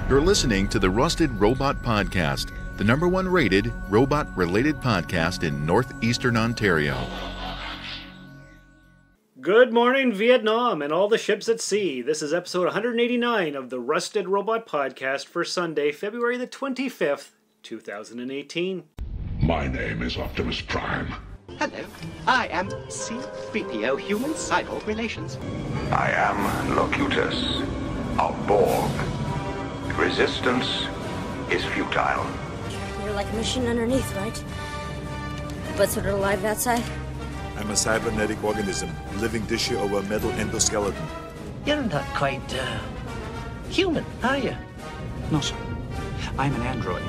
You're listening to the Rusted Robot Podcast, the #1 rated robot-related podcast in northeastern Ontario. Good morning, Vietnam, and all the ships at sea. This is episode 189 of the Rusted Robot Podcast for Sunday, February the 25th, 2018. My name is Optimus Prime. Hello, I am C-3PO, Human Cyborg Relations. I am Locutus, a Borg. Resistance is futile. You're like a machine underneath, right? But sort of alive outside? I'm a cybernetic organism, living tissue over a metal endoskeleton. You're not quite, human, are you? No, sir. I'm an android.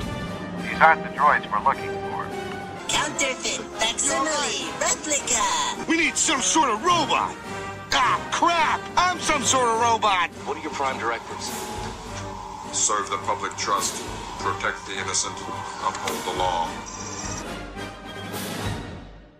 These aren't the droids we're looking for. Counterfeit, facsimile, replica. We need some sort of robot. Ah, crap! I'm some sort of robot. What are your prime directives? Serve the public trust, protect the innocent, uphold the law.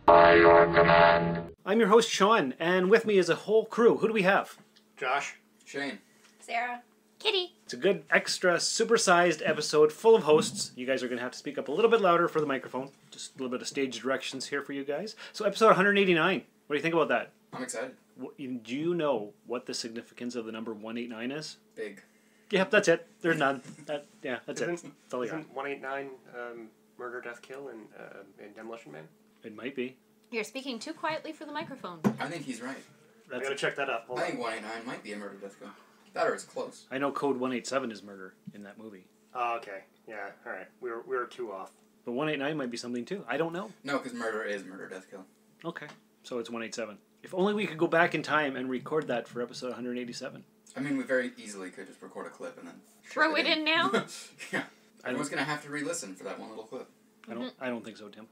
By your command. I'm your host, Sean, and with me is a whole crew. Who do we have? Josh. Shane. Sarah. Kitty. It's a good, extra, supersized episode full of hosts. You guys are going to have to speak up a little bit louder for the microphone. Just a little bit of stage directions here for you guys. So episode 189. What do you think about that? I'm excited. Do you know what the significance of the number 189 is? Big. Yep, that's it. There's none. That's it. That's all I got. Isn't 189 Murder, Death, Kill in Demolition Man? It might be. You're speaking too quietly for the microphone. I think he's right. I gotta check that up. I think 189 might be a Murder, Death, Kill. That or it's close. I know Code 187 is murder in that movie. Oh, okay. Yeah, alright. We were two off. But 189 might be something too. I don't know. No, because murder is Murder, Death, Kill. Okay. So it's 187. If only we could go back in time and record that for episode 187. I mean, we very easily could just record a clip and then throw it in now. Yeah, everyone's gonna have to re-listen for that one little clip. I don't think so, Tim.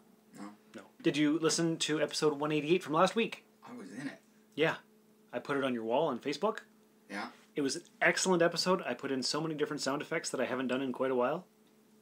No. Did you listen to episode 188 from last week? I was in it. Yeah, I put it on your wall on Facebook. Yeah. It was an excellent episode. I put in so many different sound effects that I haven't done in quite a while.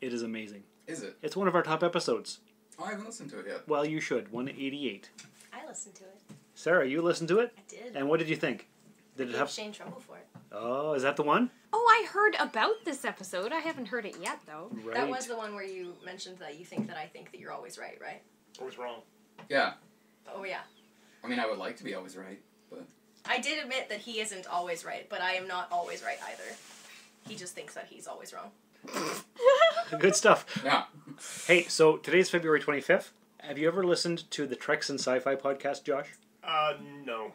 It is amazing. Is it? It's one of our top episodes. Oh, I haven't listened to it yet. Well, you should. 188. I listened to it. Sarah, you listened to it? I did. And what did you think? Did it have Shane trouble for it? Oh, is that the one? Oh, I heard about this episode. I haven't heard it yet, though. Right. That was the one where you mentioned that you think that I think that you're always right, right? Always wrong. Yeah. Oh, yeah. I mean, I would like to be always right, but... I did admit that he isn't always right, but I am not always right either. He just thinks that he's always wrong. Good stuff. Yeah. Hey, so today's February 25th. Have you ever listened to the Treks and Sci-Fi podcast, Josh? No.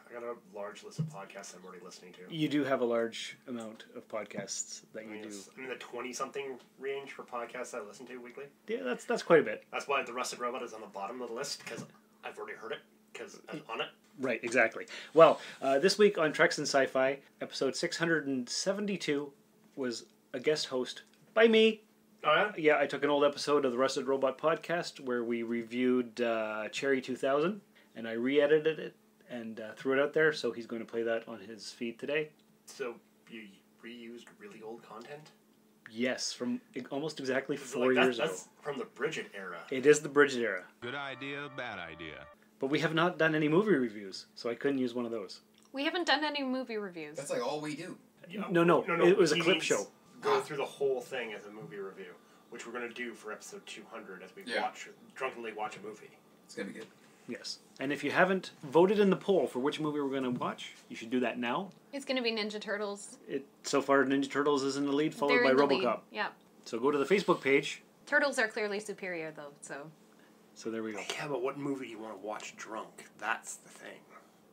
I got a large list of podcasts I'm already listening to. You do have a large amount of podcasts that you do. I'm in the 20-something range for podcasts I listen to weekly. Yeah, that's quite a bit. That's why The Rusted Robot is on the bottom of the list, because I've already heard it, because I'm on it. Right, exactly. Well, this week on Treks and Sci-Fi, episode 672 was a guest host by me. Oh, yeah? Yeah, I took an old episode of the Rusted Robot podcast where we reviewed Cherry 2000, and I re-edited it and threw it out there, so he's going to play that on his feed today. So you reused really old content? Yes, from almost exactly 4 years ago. That's from the Bridget era. It is the Bridget era. Good idea, bad idea. But we have not done any movie reviews, so I couldn't use one of those. We haven't done any movie reviews. That's like all we do. No, it was a clip show. Go through the whole thing as a movie review, which we're going to do for episode 200 as we drunkenly watch a movie. It's going to be good. Yes. And if you haven't voted in the poll for which movie we're going to watch, you should do that now. It's going to be Ninja Turtles. So far, Ninja Turtles is in the lead, followed They're by in the RoboCop. lead. Yeah. So go to the Facebook page. Turtles are clearly superior, though, so... So there we go. Yeah, but what movie do you want to watch drunk? That's the thing.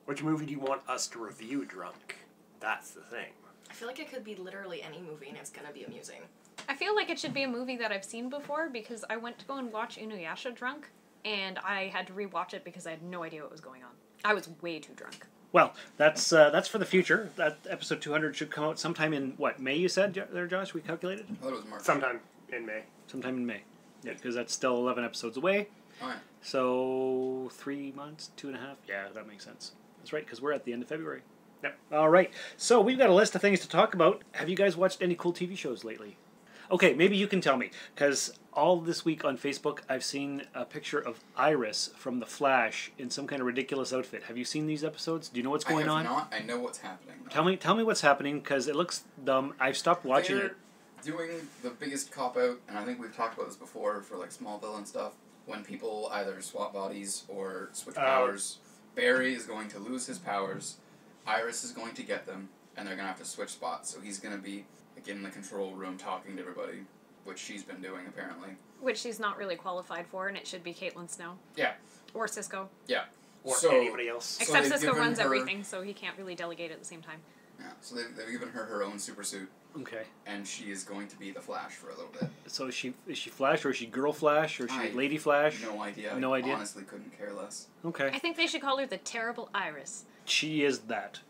Which movie do you want us to review drunk? That's the thing. I feel like it could be literally any movie and it's going to be amusing. I feel like it should be a movie that I've seen before because I went to go and watch Inuyasha drunk, and I had to rewatch it because I had no idea what was going on. I was way too drunk. Well, that's for the future. That episode 200 should come out sometime in, what, May you said there, Josh? We calculated? I thought it was March. Sometime in May. Sometime in May. Yeah, because that's still 11 episodes away. All right. So 3 months, 2.5. Yeah, that makes sense. That's right, because we're at the end of February. Yep. All right. So we've got a list of things to talk about. Have you guys watched any cool TV shows lately? Okay, maybe you can tell me, because all this week on Facebook I've seen a picture of Iris from The Flash in some kind of ridiculous outfit. Have you seen these episodes? Do you know what's going on? I have not. I know what's happening. Tell me what's happening, because it looks dumb. I've stopped watching it. Doing the biggest cop-out, and I think we've talked about this before for like Smallville and stuff, when people either swap bodies or switch powers. Barry is going to lose his powers, Iris is going to get them, and they're going to have to switch spots. So he's going to be like, in the control room talking to everybody, which she's been doing apparently. Which she's not really qualified for, and it should be Caitlin Snow. Yeah. Or Cisco. Yeah. Or anybody else. Except Cisco runs everything, so he can't really delegate at the same time. Yeah, so they've given her own super suit. Okay. And she is going to be the Flash for a little bit. So is she Flash, or is she Girl Flash, or is she Lady Flash? No idea. No idea? Honestly couldn't care less. Okay. I think they should call her the Terrible Iris. She is that.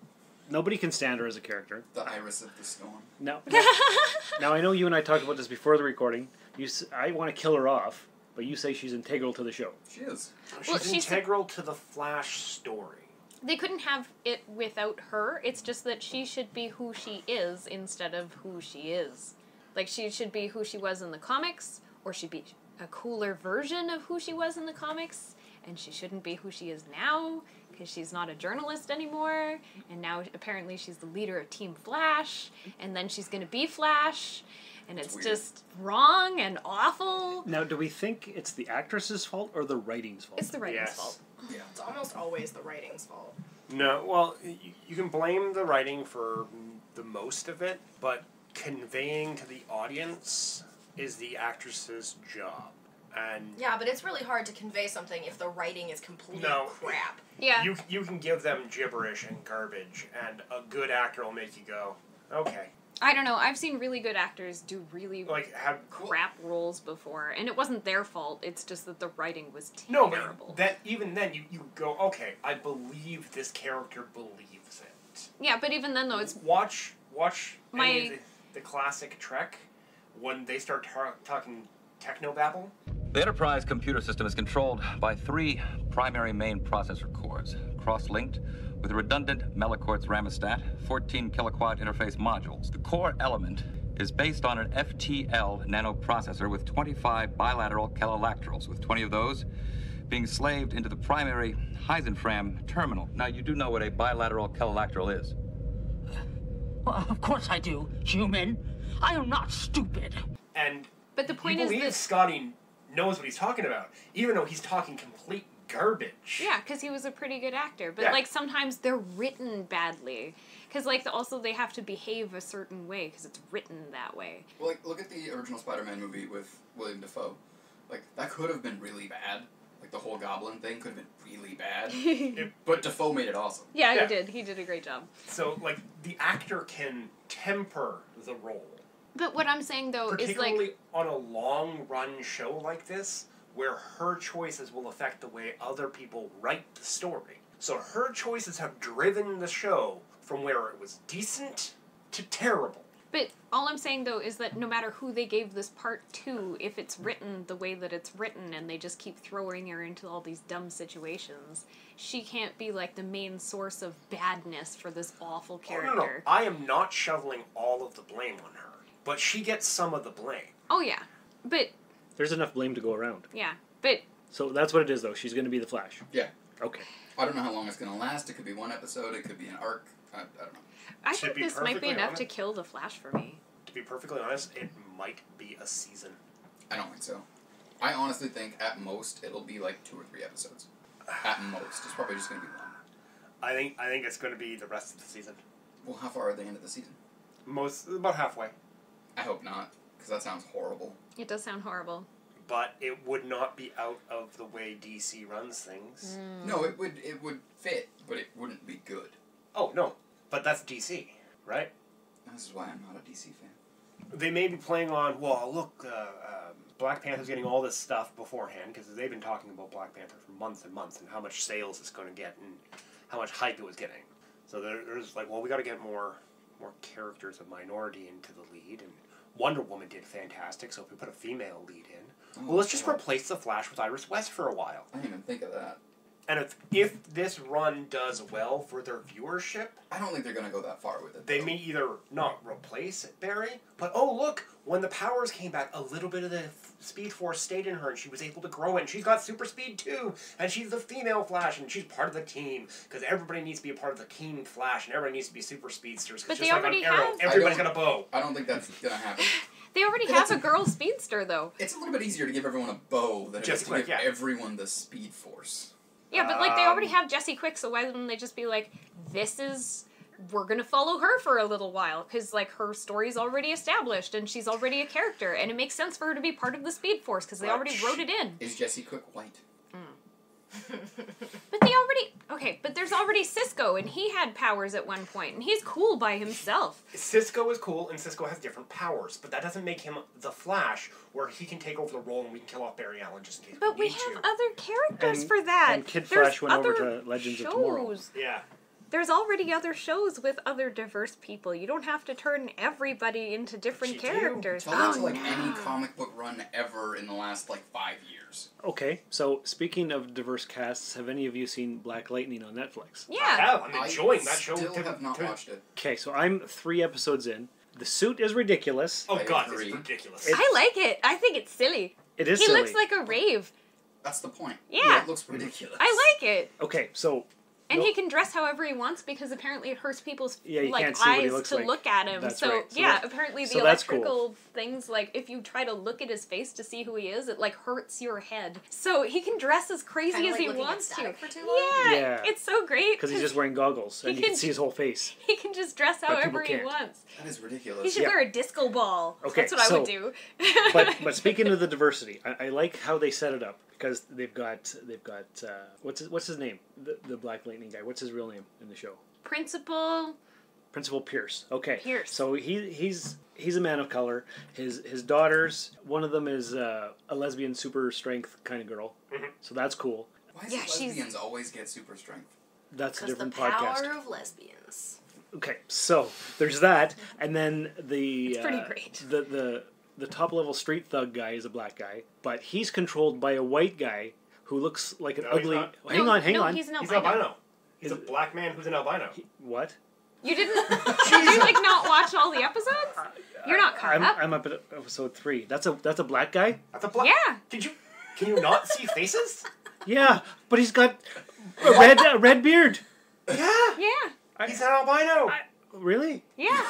Nobody can stand her as a character. The Iris of the Storm. Now I know you and I talked about this before the recording. I want to kill her off, but you say she's integral to the show. She is. She's integral to the Flash story. They couldn't have it without her. It's just that she should be who she is instead of who she is. Like, she should be who she was in the comics, or she'd be a cooler version of who she was in the comics, and she shouldn't be who she is now, because she's not a journalist anymore, and now apparently she's the leader of Team Flash, and then she's going to be Flash, and it's just wrong and awful. Now, do we think it's the actress's fault or the writing's fault? It's the writing's fault. Yeah. It's almost always the writing's fault. No, well, you can blame the writing for the most of it, but conveying to the audience is the actress's job. And yeah, but it's really hard to convey something if the writing is complete crap. Yeah. You can give them gibberish and garbage, and a good actor will make you go, okay. I don't know. I've seen really good actors do really crap roles before, and it wasn't their fault. It's just that the writing was terrible. No, but even then you go, okay, I believe this character believes it. Yeah, but even then, though, it's... Watch any of the classic Trek when they start talking technobabble. The Enterprise computer system is controlled by 3 primary main processor cores, cross-linked with a redundant Melicort's Ramostat 14 kiloquad interface modules. The core element is based on an FTL nanoprocessor with 25 bilateral calolactrals, with 20 of those being slaved into the primary Heisenfram terminal. Now, you do know what a bilateral calolactral is. Well, of course I do, human. I am not stupid. But the point you is believe that Scotty knows what he's talking about, even though he's talking complete garbage. Yeah, because he was a pretty good actor. But, Yeah. sometimes they're written badly. Because, also they have to behave a certain way because it's written that way. Well, look at the original Spider-Man movie with William Dafoe. That could have been really bad. The whole Goblin thing could have been really bad. But Dafoe made it awesome. Yeah, he did. He did a great job. So, the actor can temper the role. But what I'm saying, though, is, particularly on a long-run show like this, where her choices will affect the way other people write the story. So her choices have driven the show from where it was decent to terrible. But all I'm saying, though, is that no matter who they gave this part to, if it's written the way that it's written and they just keep throwing her into all these dumb situations, she can't be, the main source of badness for this awful character. No. I am not shoveling all of the blame on her. But she gets some of the blame. Oh, yeah. But... There's enough blame to go around. Yeah, but... So that's what it is, though. She's going to be the Flash. Yeah. Okay. I don't know how long it's going to last. It could be one episode. It could be an arc. I don't know. I think this might be enough to kill the Flash for me. To be perfectly honest, it might be a season. I don't think so. I honestly think at most it'll be 2 or 3 episodes. At most. It's probably just going to be one. I think it's going to be the rest of the season. Well, how far are they into the season? About halfway. I hope not, because that sounds horrible. It does sound horrible. But it would not be out of the way DC runs things. No, it would fit, but it wouldn't be good. Oh, no. But that's DC, right? This is why I'm not a DC fan. They may be playing on, look, Black Panther's getting all this stuff beforehand, because they've been talking about Black Panther for months and months, and how much sales it's going to get, and how much hype it was getting. So there's we got to get more characters of minority into the lead, and Wonder Woman did fantastic, so if we put a female lead in, let's just replace the Flash with Iris West for a while. I didn't even think of that. And if this run does well for their viewership... I don't think they're going to go that far with it. They may either not replace Barry, but oh look, when the powers came back, a little bit of the Speed Force stayed in her and she was able to grow it, and she's got super speed too, and she's the female Flash, and she's part of the team, because everybody needs to be a part of the team Flash, and everybody needs to be super speedsters, because just like on Arrow, everybody's got a bow. I don't think that's going to happen. They already have a girl speedster, though. It's a little bit easier to give everyone a bow than it is to give everyone the Speed Force. Yeah, but like they already have Jessie Quick, so why wouldn't they just be like, we're gonna follow her for a little while, because like her story's already established and she's already a character, and it makes sense for her to be part of the Speed Force because they already wrote it in. Is Jessie Quick white? But there's already Cisco, and he had powers at one point, and he's cool by himself. Cisco is cool, and Cisco has different powers, but that doesn't make him the Flash, where he can take over the role and we can kill off Barry Allen just in case But we have other characters for that. And Kid Flash went over to Legends of Tomorrow. Yeah. There's already other shows with other diverse people. You don't have to turn everybody into different characters. Tell that to any comic book run ever in the last 5 years. Okay, so speaking of diverse casts, have any of you seen Black Lightning on Netflix? Yeah. I have. I'm enjoying that show. I still have not watched it. Okay, so I'm 3 episodes in. The suit is ridiculous. Oh god, it's ridiculous. I like it. I think it's silly. It is He silly. looks like a rave. That's the point. Yeah. It looks ridiculous. I like it. Okay, so... And he can dress however he wants because apparently it hurts people's can't see what he eyes looks to like. look at him. That's So, right. So apparently so the that's cool. electrical things, if you try to look at his face to see who he is, it hurts your head. So he can dress as crazy Kinda as like he looking at wants to. static for too long? Yeah. It's so great. Because he's just wearing goggles, and you can see his whole face. He can just dress But people however he can't. wants. That is ridiculous. He should wear a disco ball. Okay, That's what I would do. but speaking of the diversity, I like how they set it up because they've got what's his name, the Black Lightning guy. What's his real name in the show? Principal Pierce. Okay. Pierce. So he's a man of color. His daughters, one of them is a lesbian super strength kind of girl. Mm-hmm. So that's cool. Why does lesbians always get super strength? That's a different the power podcast. of lesbians. Okay, so there's that, and then It's pretty great. The top level street thug guy is a black guy, but he's controlled by a white guy who looks like an ugly. Hang on. He's an albino. He's albino. He's a black man who's an albino. What? You didn't? Did you not watch all the episodes? You're not caught up. I'm up at episode 3. That's a black guy. That's a black. Yeah. Can you not see faces? Yeah, but he's got a red beard. Yeah. Yeah. He's an albino. Really? Yeah.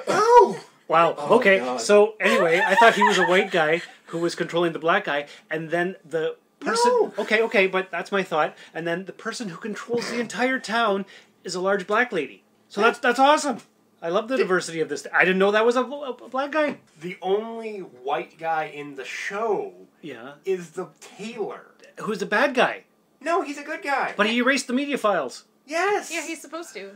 Oh. Wow. Oh, okay. God. So anyway, I thought he was a white guy who was controlling the black guy, and then the person. No. Okay, but that's my thought. And then the person who controls the entire town is a large black lady. So that's awesome. I love the diversity of this. I didn't know that was a black guy. The only white guy in the show is the tailor. Who's the bad guy? No, he's a good guy. But he erased the media files. Yes. Yeah, he's supposed to.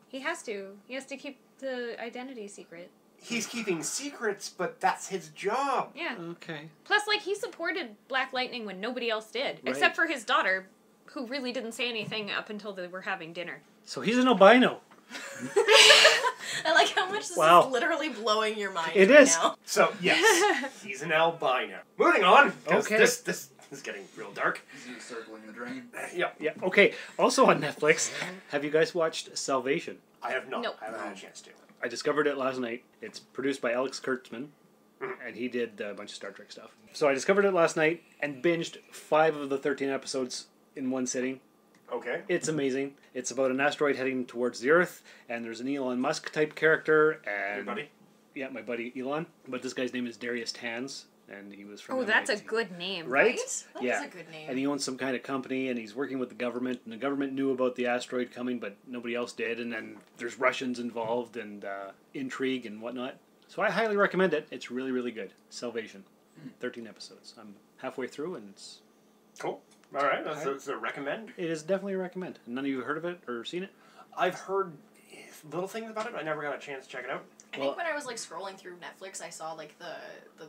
He has to. He has to keep the identity secret. He's keeping secrets, but that's his job. Yeah. Okay. Plus, he supported Black Lightning when nobody else did. Right. Except for his daughter, who really didn't say anything up until they were having dinner. So he's an albino. I like how much this Wow. is literally blowing your mind It right is. now. So, yes, he's an albino. Moving on, because Okay. this is getting real dark. Is he circling the drain? Yeah. Okay. Also on Netflix, have you guys watched Salvation? I have not. Nope. I haven't had a chance to. I discovered it last night. It's produced by Alex Kurtzman, and he did a bunch of Star Trek stuff. So I discovered it last night and binged 5 of the 13 episodes in one sitting. Okay. It's amazing. It's about an asteroid heading towards the Earth, and there's an Elon Musk type character. And Your buddy? Yeah, my buddy Elon. But this guy's name is Darius Tans, and he was from Oh, that's a MIT. good name. Right? That Yeah. is a good name. And he owns some kind of company, and he's working with the government, and the government knew about the asteroid coming, but nobody else did, and then there's Russians involved, and intrigue and whatnot. So I highly recommend it. It's really, really good. Salvation. 13 episodes. I'm halfway through, and it's... Cool. All right. That's a recommend. It is definitely a recommend. None of you have heard of it or seen it? I've heard little things about it, but I never got a chance to check it out. I think when I was scrolling through Netflix, I saw the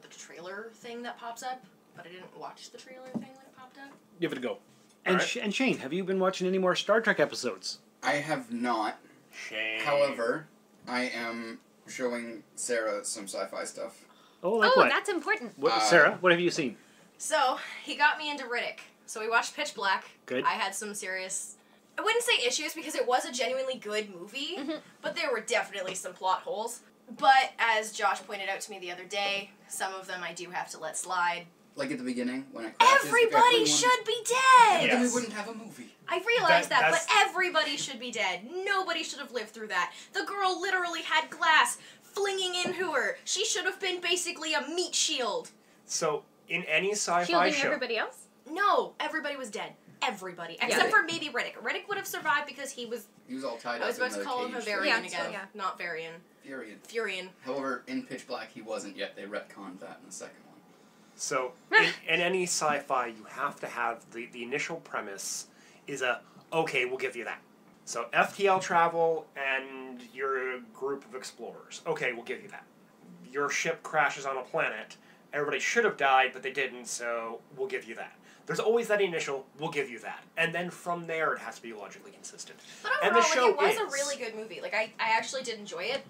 trailer thing that pops up, but I didn't watch the trailer thing when it popped up. Give it a go. And, right. and Shane, have you been watching any more Star Trek episodes? I have not. Shame. However, I am showing Sarah some sci-fi stuff. Oh, like what? That's important. Sarah, what have you seen? So he got me into Riddick. So we watched Pitch Black. Good. I had some serious... I wouldn't say issues because it was a genuinely good movie, but there were definitely some plot holes. But as Josh pointed out to me the other day, some of them I do have to let slide. Like at the beginning, when it crashes. Everybody should be dead! Then we wouldn't have a movie. I realize that, but everybody should be dead. Nobody should have lived through that. The girl literally had glass flinging into her. She should have been basically a meat shield. So, in any sci-fi Shielding show... everybody else? No, everybody was dead. Everybody. Except for maybe Riddick. Riddick would have survived because he was... He was all tied up. I was about to call him a Varian again. Yeah. Not Varian. Furion. However, in Pitch Black, he wasn't yet. They retconned that in the second one. So, in any sci-fi, you have to have the initial premise is okay, we'll give you that. So, FTL travel and you're a group of explorers. Okay, we'll give you that. Your ship crashes on a planet. Everybody should have died, but they didn't, so we'll give you that. There's always that initial, we'll give you that. And then from there, it has to be logically consistent. But overall, and the show it was a really good movie. Like, I actually did enjoy it.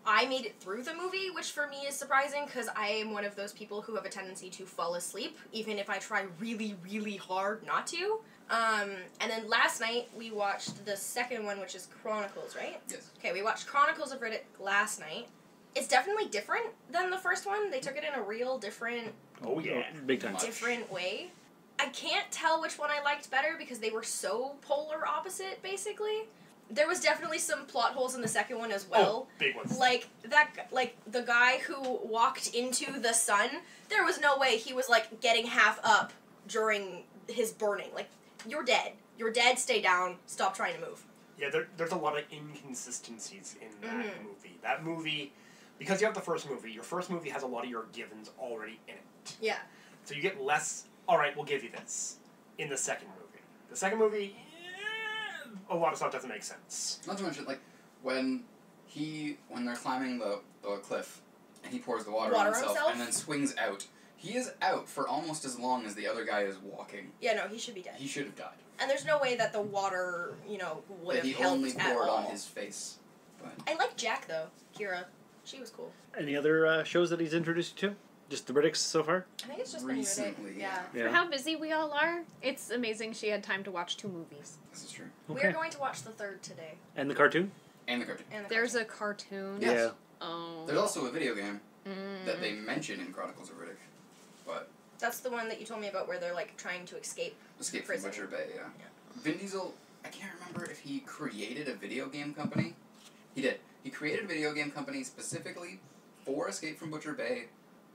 I made it through the movie, which for me is surprising, because I am one of those people who have a tendency to fall asleep, even if I try really, really hard not to. And then last night, we watched the second one, which is Chronicles, right? Yes. Okay, we watched Chronicles of Riddick last night. It's definitely different than the first one. They took it in a real different... Oh, yeah. Big time. Different way. I can't tell which one I liked better because they were so polar opposite, basically. There was definitely some plot holes in the second one as well. Oh, big ones. Like the guy who walked into the sun, there was no way he was like getting half up during his burning. Like, you're dead. You're dead, stay down, stop trying to move. Yeah, there's a lot of inconsistencies in that movie. That movie, because you have the first movie, your first movie has a lot of your givens already in it. Yeah. So you get less, alright, we'll give you this, in the second movie. The second movie, a lot of stuff doesn't make sense. Not to mention, like, when they're climbing the cliff, and he pours the water on himself, and then swings out, he is out for almost as long as the other guy is walking. Yeah, no, he should be dead. He should have died. And there's no way that the water, would have helped at all. He only poured on his face. But. I like Jack, though. Kira. She was cool. Any other shows that he's introduced you to? Just the Riddicks so far? I think it's just recently. Been Riddick. For how busy we all are, it's amazing she had time to watch 2 movies. This is true. Okay. We're going to watch the third today. And the cartoon? And the cartoon. There's a cartoon. Yes. Yeah. Oh. There's also a video game that they mention in Chronicles of Riddick. But that's the one that you told me about where they're like trying to escape from prison. Butcher Bay, yeah. Vin Diesel, I can't remember if he created a video game company. He did. He created a video game company specifically for Escape from Butcher Bay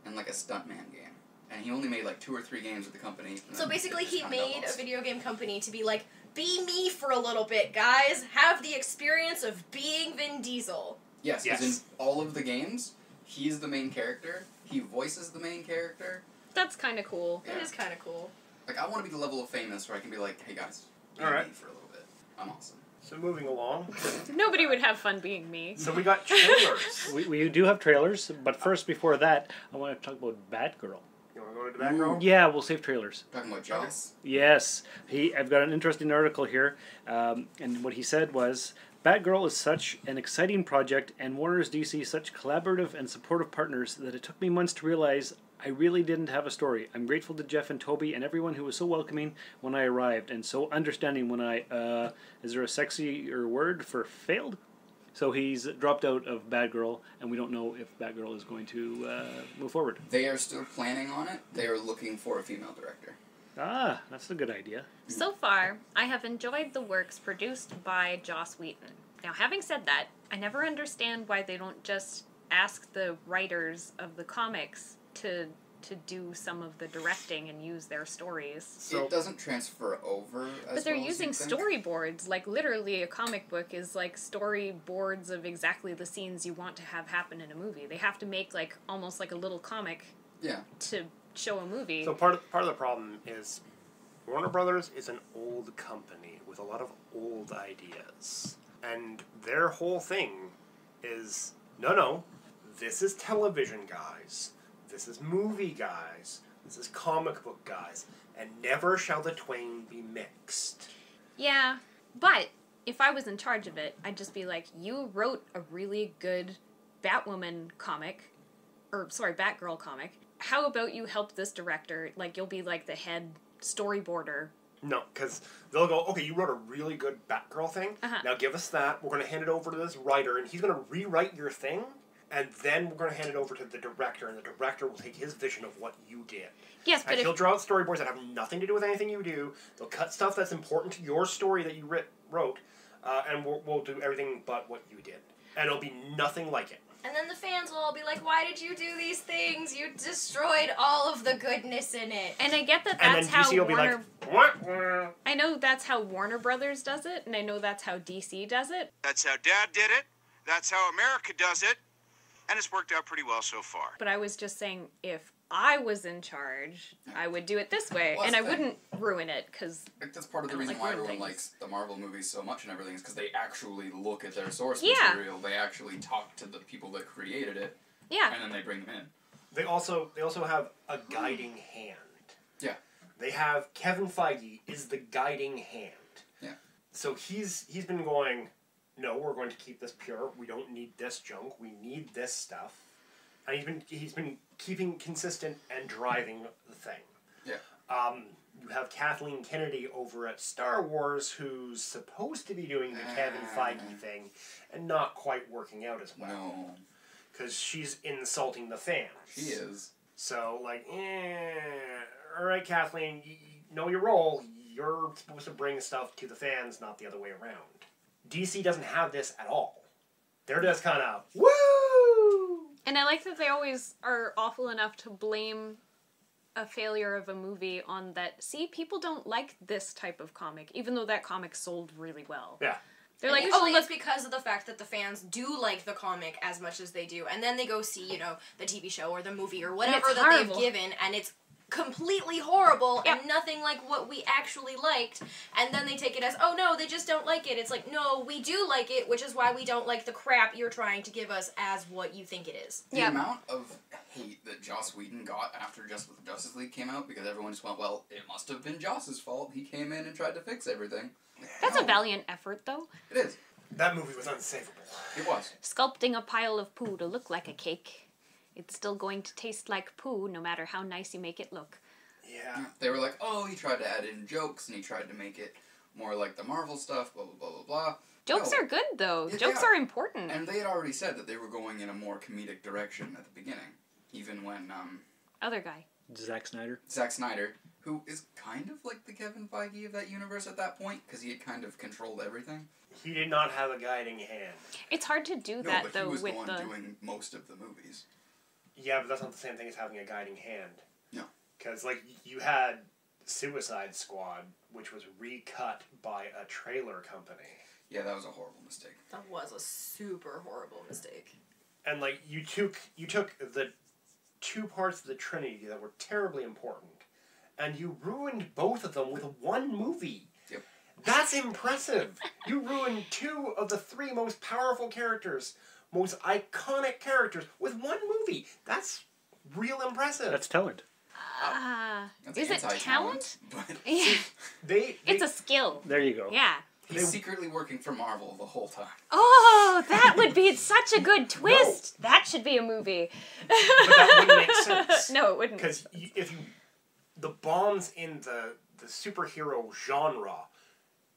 and like a stuntman game. And he only made like 2 or 3 games with the company. So basically he made a video game company to be like, be me for a little bit, guys. Have the experience of being Vin Diesel. Yes, because in all of the games, he's the main character. He voices the main character. That's kind of cool. Yeah. It is kind of cool. Like, I want to be the level of famous where I can be like, hey guys, be Alright. me for a little bit. I'm awesome. So moving along. Nobody would have fun being me. So we got trailers. we do have trailers, but first, before that, I want to talk about Batgirl. You want to go to the Batgirl? Yeah, we'll save trailers. Talking about Joss? Yes. I've got an interesting article here, and what he said was, Batgirl is such an exciting project, and Warner's DC such collaborative and supportive partners that it took me months to realize I really didn't have a story. I'm grateful to Jeff and Toby and everyone who was so welcoming when I arrived, and so understanding when I, is there a sexier word for failed? So he's dropped out of Batgirl, and we don't know if Batgirl is going to move forward. They are still planning on it. They are looking for a female director. Ah, that's a good idea. So far, I have enjoyed the works produced by Joss Whedon. Now, having said that, I never understand why they don't just ask the writers of the comics to do some of the directing and use their stories. So it doesn't transfer over as But they're well as using you think. storyboards. Like, literally, a comic book is like storyboards of exactly the scenes you want to have happen in a movie. They have to make, like, almost like a little comic to show a movie. So part of the problem is Warner Brothers is an old company with a lot of old ideas. And their whole thing is, no, this is television, guys. This is movie, guys. This is comic book, guys. And never shall the twain be mixed. Yeah, but if I was in charge of it, I'd just be like, you wrote a really good Batwoman comic, Batgirl comic. How about you help this director? Like, you'll be like the head storyboarder. No, because they'll go, okay, you wrote a really good Batgirl thing. Uh-huh. Now give us that. We're going to hand it over to this writer, and he's going to rewrite your thing, and then we're going to hand it over to the director, and the director will take his vision of what you did. Yes, but and he'll draw out storyboards that have nothing to do with anything you do. They'll cut stuff that's important to your story that you wrote, and we'll do everything but what you did. And it'll be nothing like it. And then the fans will all be like, why did you do these things? You destroyed all of the goodness in it. And I get that that's how Warner... I know that's how Warner Brothers does it, and I know that's how DC does it. That's how Dad did it. That's how America does it. And it's worked out pretty well so far. But I was just saying, if I was in charge, I would do it this way, Well, and I wouldn't ruin it, because that's part of the reason why everyone likes the Marvel movies so much and everything is because they actually look at their source material. They actually talk to the people that created it. Yeah. And then they bring them in. They also have a guiding hand. Yeah. They have Kevin Feige is the guiding hand. Yeah. So he's been going, no, we're going to keep this pure. We don't need this junk. We need this stuff. And he's been keeping consistent and driving the thing. Yeah. You have Kathleen Kennedy over at Star Wars, who's supposed to be doing the Kevin Feige thing, and not quite working out as well. No. Because she's insulting the fans. She is. So, like, all right, Kathleen, you know your role. You're supposed to bring stuff to the fans, not the other way around. DC doesn't have this at all. They're just kind of, woo! And I like that they always are awful enough to blame a failure of a movie on that, see, people don't like this type of comic, even though that comic sold really well. Yeah. They're like, usually it's because of the fact that the fans do like the comic as much as they do, and then they go see, the TV show or the movie or whatever that they've given, and it's completely horrible and nothing like what we actually liked, and then they take it as, oh no, they just don't like it. It's like, no, we do like it, which is why we don't like the crap you're trying to give us as what you think it is. The amount of hate that Joss Whedon got after Justice League came out, because everyone just went, well, it must have been Joss's fault. He came in and tried to fix everything. That's a valiant effort, though. It is. That movie was unsavable. It was. Sculpting a pile of poo to look like a cake. It's still going to taste like poo, no matter how nice you make it look. Yeah. They were like, oh, he tried to add in jokes, and he tried to make it more like the Marvel stuff, blah, blah, blah, blah, blah. Jokes are good, though. Jokes are important. And they had already said that they were going in a more comedic direction at the beginning. Even when, Other guy. Zack Snyder. Zack Snyder, who is kind of like the Kevin Feige of that universe at that point, because he had kind of controlled everything. He did not have a guiding hand. It's hard to do that, but though, he was with the one doing most of the movies. Yeah, but that's not the same thing as having a guiding hand. No. Because, like, you had Suicide Squad, which was recut by a trailer company. Yeah, that was a horrible mistake. That was a super horrible mistake. And, like, you took the two parts of the Trinity that were terribly important, and you ruined both of them with one movie. Yep. That's impressive. You ruined two of the three most powerful characters, most iconic characters, with one movie. That's real impressive. That's talent. Is it talent? It's a skill. There you go. Yeah. He's secretly working for Marvel the whole time. Oh, that would be such a good twist. No. That should be a movie. But that wouldn't make sense. No, it wouldn't. Because the bombs in the superhero genre,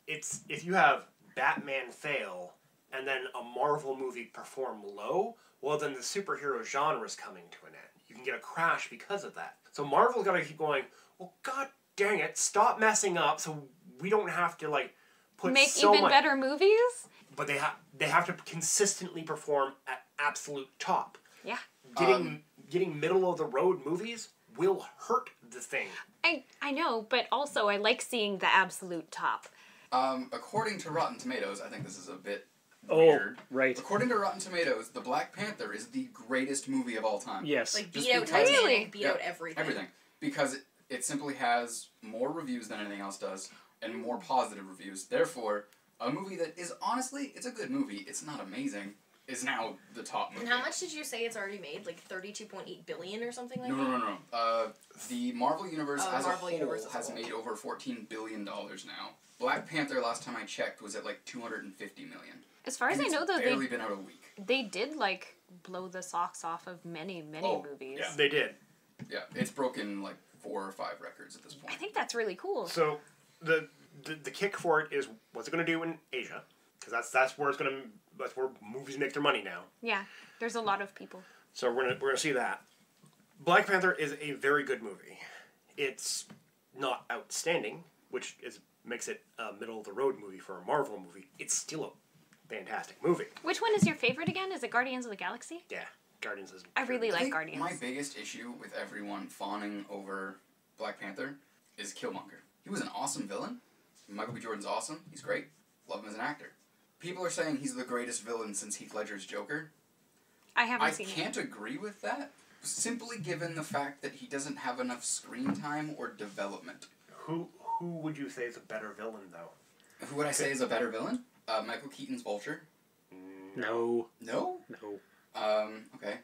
it's if you have Batman fail and then a Marvel movie perform low, well then the superhero genre is coming to an end. You can get a crash because of that. So Marvel's got to keep going, well, god dang it, stop messing up so we don't have to, like, put make so even much... better movies? But they have to consistently perform at absolute top. Yeah. Getting middle of the road movies will hurt the thing. I know, but also I like seeing the absolute top. According to Rotten Tomatoes, I think this is a bit weird. Right. According to Rotten Tomatoes, The Black Panther is the greatest movie of all time. Yes. Like, beat out Titanic, beat out everything. Everything. Because it simply has more reviews than anything else does, and more positive reviews. Therefore, a movie that is, honestly, it's a good movie, it's not amazing, is now the top movie. And how much did you say it's already made? Like $32.8 billion or something like that? No. The Marvel Universe as a whole has made over $14 billion now. Black Panther, last time I checked, was at like $250 million. As far as I know, though, barely been out a week. They did, like, blow the socks off of many movies. Yeah, they did. Yeah, it's broken like 4 or 5 records at this point. I think that's really cool. So the kick for it is what's it going to do in Asia? Because that's where movies make their money now. Yeah, there's a lot of people. So we're gonna see that. Black Panther is a very good movie. It's not outstanding, which makes it a middle of the road movie for a Marvel movie. It's still a fantastic movie. Which one is your favorite again? Is it Guardians of the Galaxy? Yeah, Guardians is. I really like Guardians. My biggest issue with everyone fawning over Black Panther is Killmonger. He was an awesome villain. Michael B. Jordan's awesome. He's great. Love him as an actor. People are saying he's the greatest villain since Heath Ledger's Joker. I haven't seen it. I can't agree with that, simply given the fact that he doesn't have enough screen time or development. Who would you say is a better villain, though? Who would I say is a better villain? Michael Keaton's Vulture. No. No? No. Okay.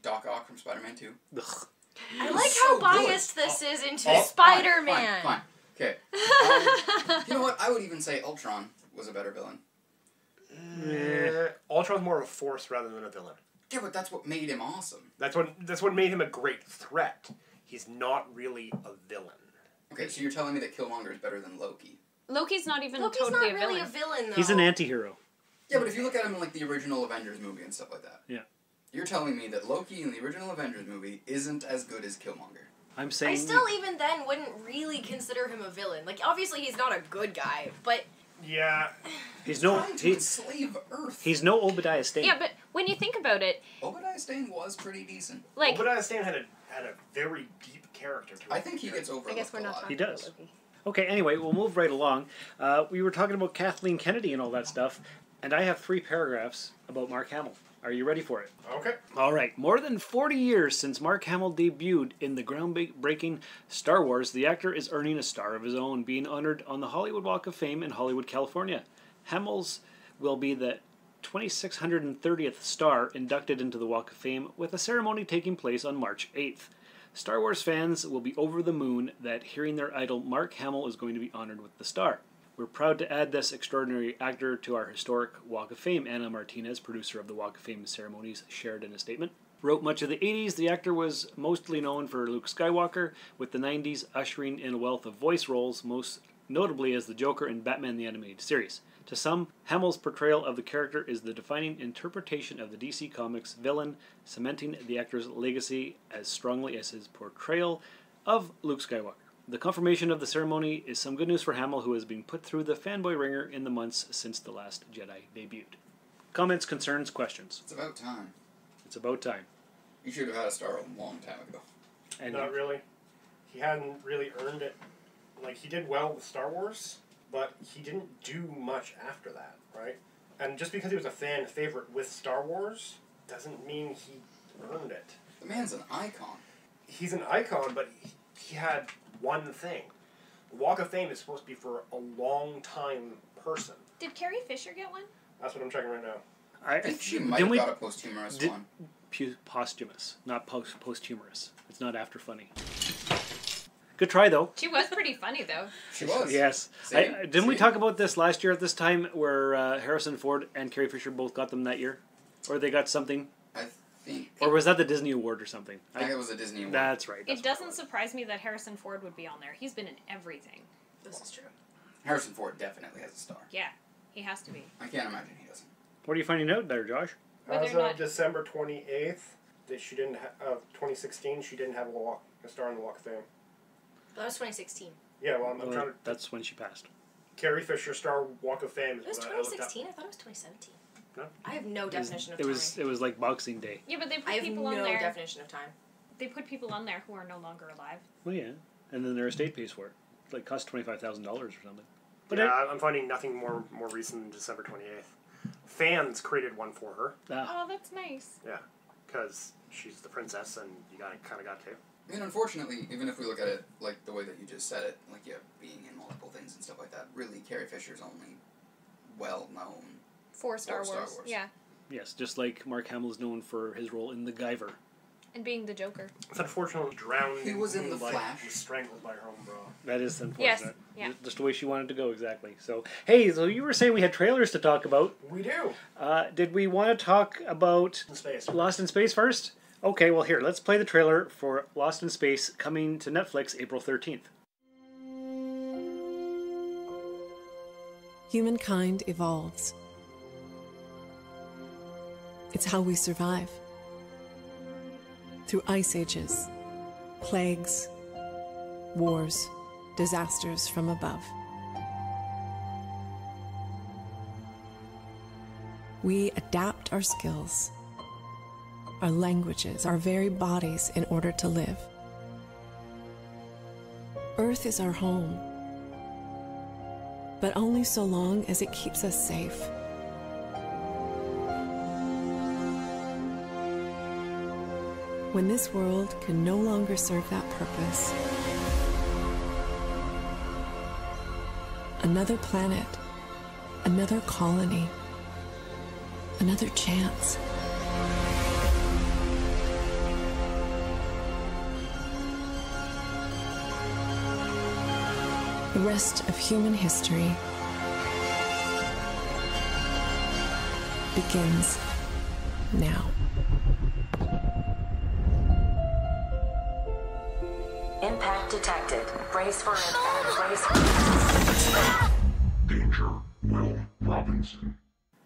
Doc Ock from Spider-Man 2. Ugh. I like how biased this is into Spider-Man. Fine. Okay. You know what? I would even say Ultron was a better villain. Ultron's more of a force rather than a villain. Yeah, but that's what made him awesome. That's what made him a great threat. He's not really a villain. Okay, so you're telling me that Killmonger is better than Loki? Loki's not even Loki's totally not really a villain, though. He's an anti-hero. Yeah, but if you look at him in like the original Avengers movie and stuff like that. Yeah. You're telling me that Loki in the original Avengers movie isn't as good as Killmonger. I'm saying... I still, even then, wouldn't really consider him a villain. Like, obviously he's not a good guy, but... Yeah. He's trying to enslave Earth. He's no Obadiah Stane. Yeah, but when you think about it... Obadiah Stane was pretty decent. Like, Obadiah Stane had a very deep character to it. I think he gets overlooked I guess we're not a lot. talking He does. Okay, anyway, we'll move right along. We were talking about Kathleen Kennedy and all that stuff, and I have 3 paragraphs about Mark Hamill. Are you ready for it? Okay. All right. More than 40 years since Mark Hamill debuted in the groundbreaking Star Wars, the actor is earning a star of his own, being honored on the Hollywood Walk of Fame in Hollywood, California. Hamill's will be the 2630th star inducted into the Walk of Fame, with a ceremony taking place on March 8th. Star Wars fans will be over the moon that hearing their idol Mark Hamill is going to be honored with the star. We're proud to add this extraordinary actor to our historic Walk of Fame. Anna Martinez, producer of the Walk of Fame ceremonies, shared in a statement. Wrote much of the 80s, the actor was mostly known for Luke Skywalker, with the 90s ushering in a wealth of voice roles, most notably as the Joker in Batman the Animated Series. To some, Hamill's portrayal of the character is the defining interpretation of the DC Comics villain, cementing the actor's legacy as strongly as his portrayal of Luke Skywalker. The confirmation of the ceremony is some good news for Hamill, who has been put through the fanboy ringer in the months since The Last Jedi debuted. Comments, concerns, questions? It's about time. It's about time. You should have had a star a long time ago. And not really. He hadn't really earned it. Like, he did well with Star Wars, but he didn't do much after that, right? And just because he was a fan favorite with Star Wars doesn't mean he earned it. The man's an icon. He's an icon, but he had one thing. The Walk of Fame is supposed to be for a long-time person. Did Carrie Fisher get one? That's what I'm checking right now. I think she might have got a posthumous one. Posthumous, not posthumous. It's not after funny. Good try, though. She was pretty funny, though. She was. Yes. Didn't we talk about this last year at this time, where Harrison Ford and Carrie Fisher both got them that year? Or they got something? I think. Or was that the Disney Award or something? I think it was a Disney Award. That's right. It doesn't surprise me that Harrison Ford would be on there. He's been in everything. This is true. Harrison Ford definitely has a star. Yeah, he has to be. I can't imagine he doesn't. What are you finding out there, Josh? As of December 28th, that she didn't of 2016, she didn't have a star on the Walk of Fame. That was 2016. Yeah, well, I'm trying to... That's when she passed. Carrie Fisher Star Walk of Fame. It was 2016? I thought it was 2017. No? I have no definition of time. It was like Boxing Day. Yeah, but they put people on there. I have no definition of time. They put people on there who are no longer alive. Well, yeah. And then their estate pays for it. It like cost $25,000 or something. But yeah, I'm finding nothing more recent than December 28th. Fans created one for her. Oh, that's nice. Yeah, because she's the princess, and you kind of got to. I mean, unfortunately, even if we look at it like the way that you just said it, like, yeah, being in multiple things and stuff like that, really, Carrie Fisher's only well-known for Star Wars. Yeah. Yes, just like Mark Hamill is known for his role in The Guyver. And being the Joker. It's unfortunately drowned. He was in The Flash. Flash. Was strangled by her own bra. That is unfortunate. Yes. Yeah. Just the way she wanted to go, exactly. So, hey, so you were saying we had trailers to talk about. We do. Did we want to talk about Lost in Space. Lost in Space first? Okay, well here, let's play the trailer for Lost in Space, coming to Netflix April 13th. Humankind evolves. It's how we survive. Through ice ages, plagues, wars, disasters from above. We adapt our skills, our languages, our very bodies in order to live. Earth is our home, but only so long as it keeps us safe. When this world can no longer serve that purpose, another planet, another colony, another chance. The rest of human history begins now. Impact detected. Brace for impact. Brace for... Danger, Will Robinson.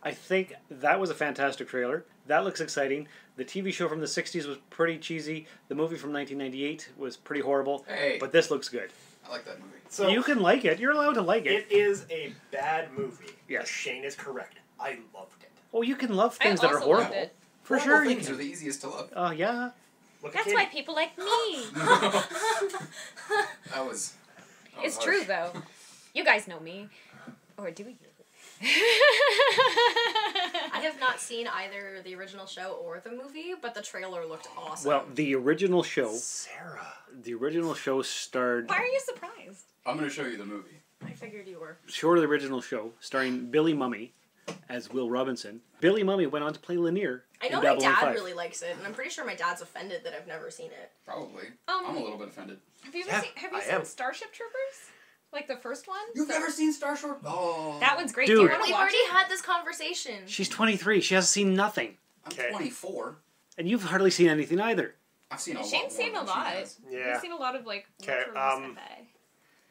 I think that was a fantastic trailer. That looks exciting. The TV show from the 60s was pretty cheesy. The movie from 1998 was pretty horrible. Hey. But this looks good. I like that movie. So you can like it. You're allowed to like it. It is a bad movie. Yes. Shane is correct. I loved it. Oh, you can love things that are also horrible. loved it. For Horrible sure. things are the easiest to love. Oh, yeah. That's why people like me. That was It's harsh. true, though. You guys know me. Or do you? I have not seen either the original show or the movie, but the trailer looked awesome. Well, the original show... Sarah. The original show starred... Why are you surprised? I'm going to show you the movie. I figured you were. Sure, the original show, starring Billy Mumy as Will Robinson. Billy Mumy went on to play Lanier I know in my Babylon dad 5. really likes it, and I'm pretty sure my dad's offended that I've never seen it. Probably. I'm a little bit offended. Have you ever seen Starship Troopers? Like the first one? You've never seen Starship? Oh. That one's great. Dude. Do you want to We've watch already it? had this conversation. She's 23. She hasn't seen nothing. I'm 24. And you've hardly seen anything either. I've seen a lot. Shane's seen a lot. Yeah. We've seen a lot of like. Okay, retro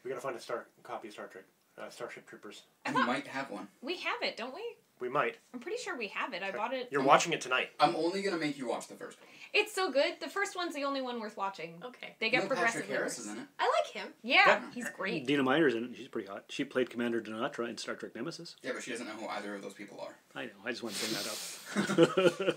we gotta find a copy of Star Trek, Starship Troopers. We might have one. We have it, don't we? We might. I'm pretty sure we have it. I bought it. You're watching it tonight. I'm only gonna make you watch the first one. It's so good. The first one's the only one worth watching. Okay. They get Neil progressively Patrick Harris worse. is in it. I like him. Yeah, he's great. Dina Miner's in it. She's pretty hot. She played Commander Denatra in Star Trek Nemesis. Yeah, but she doesn't know who either of those people are. I know. I just want to bring that up.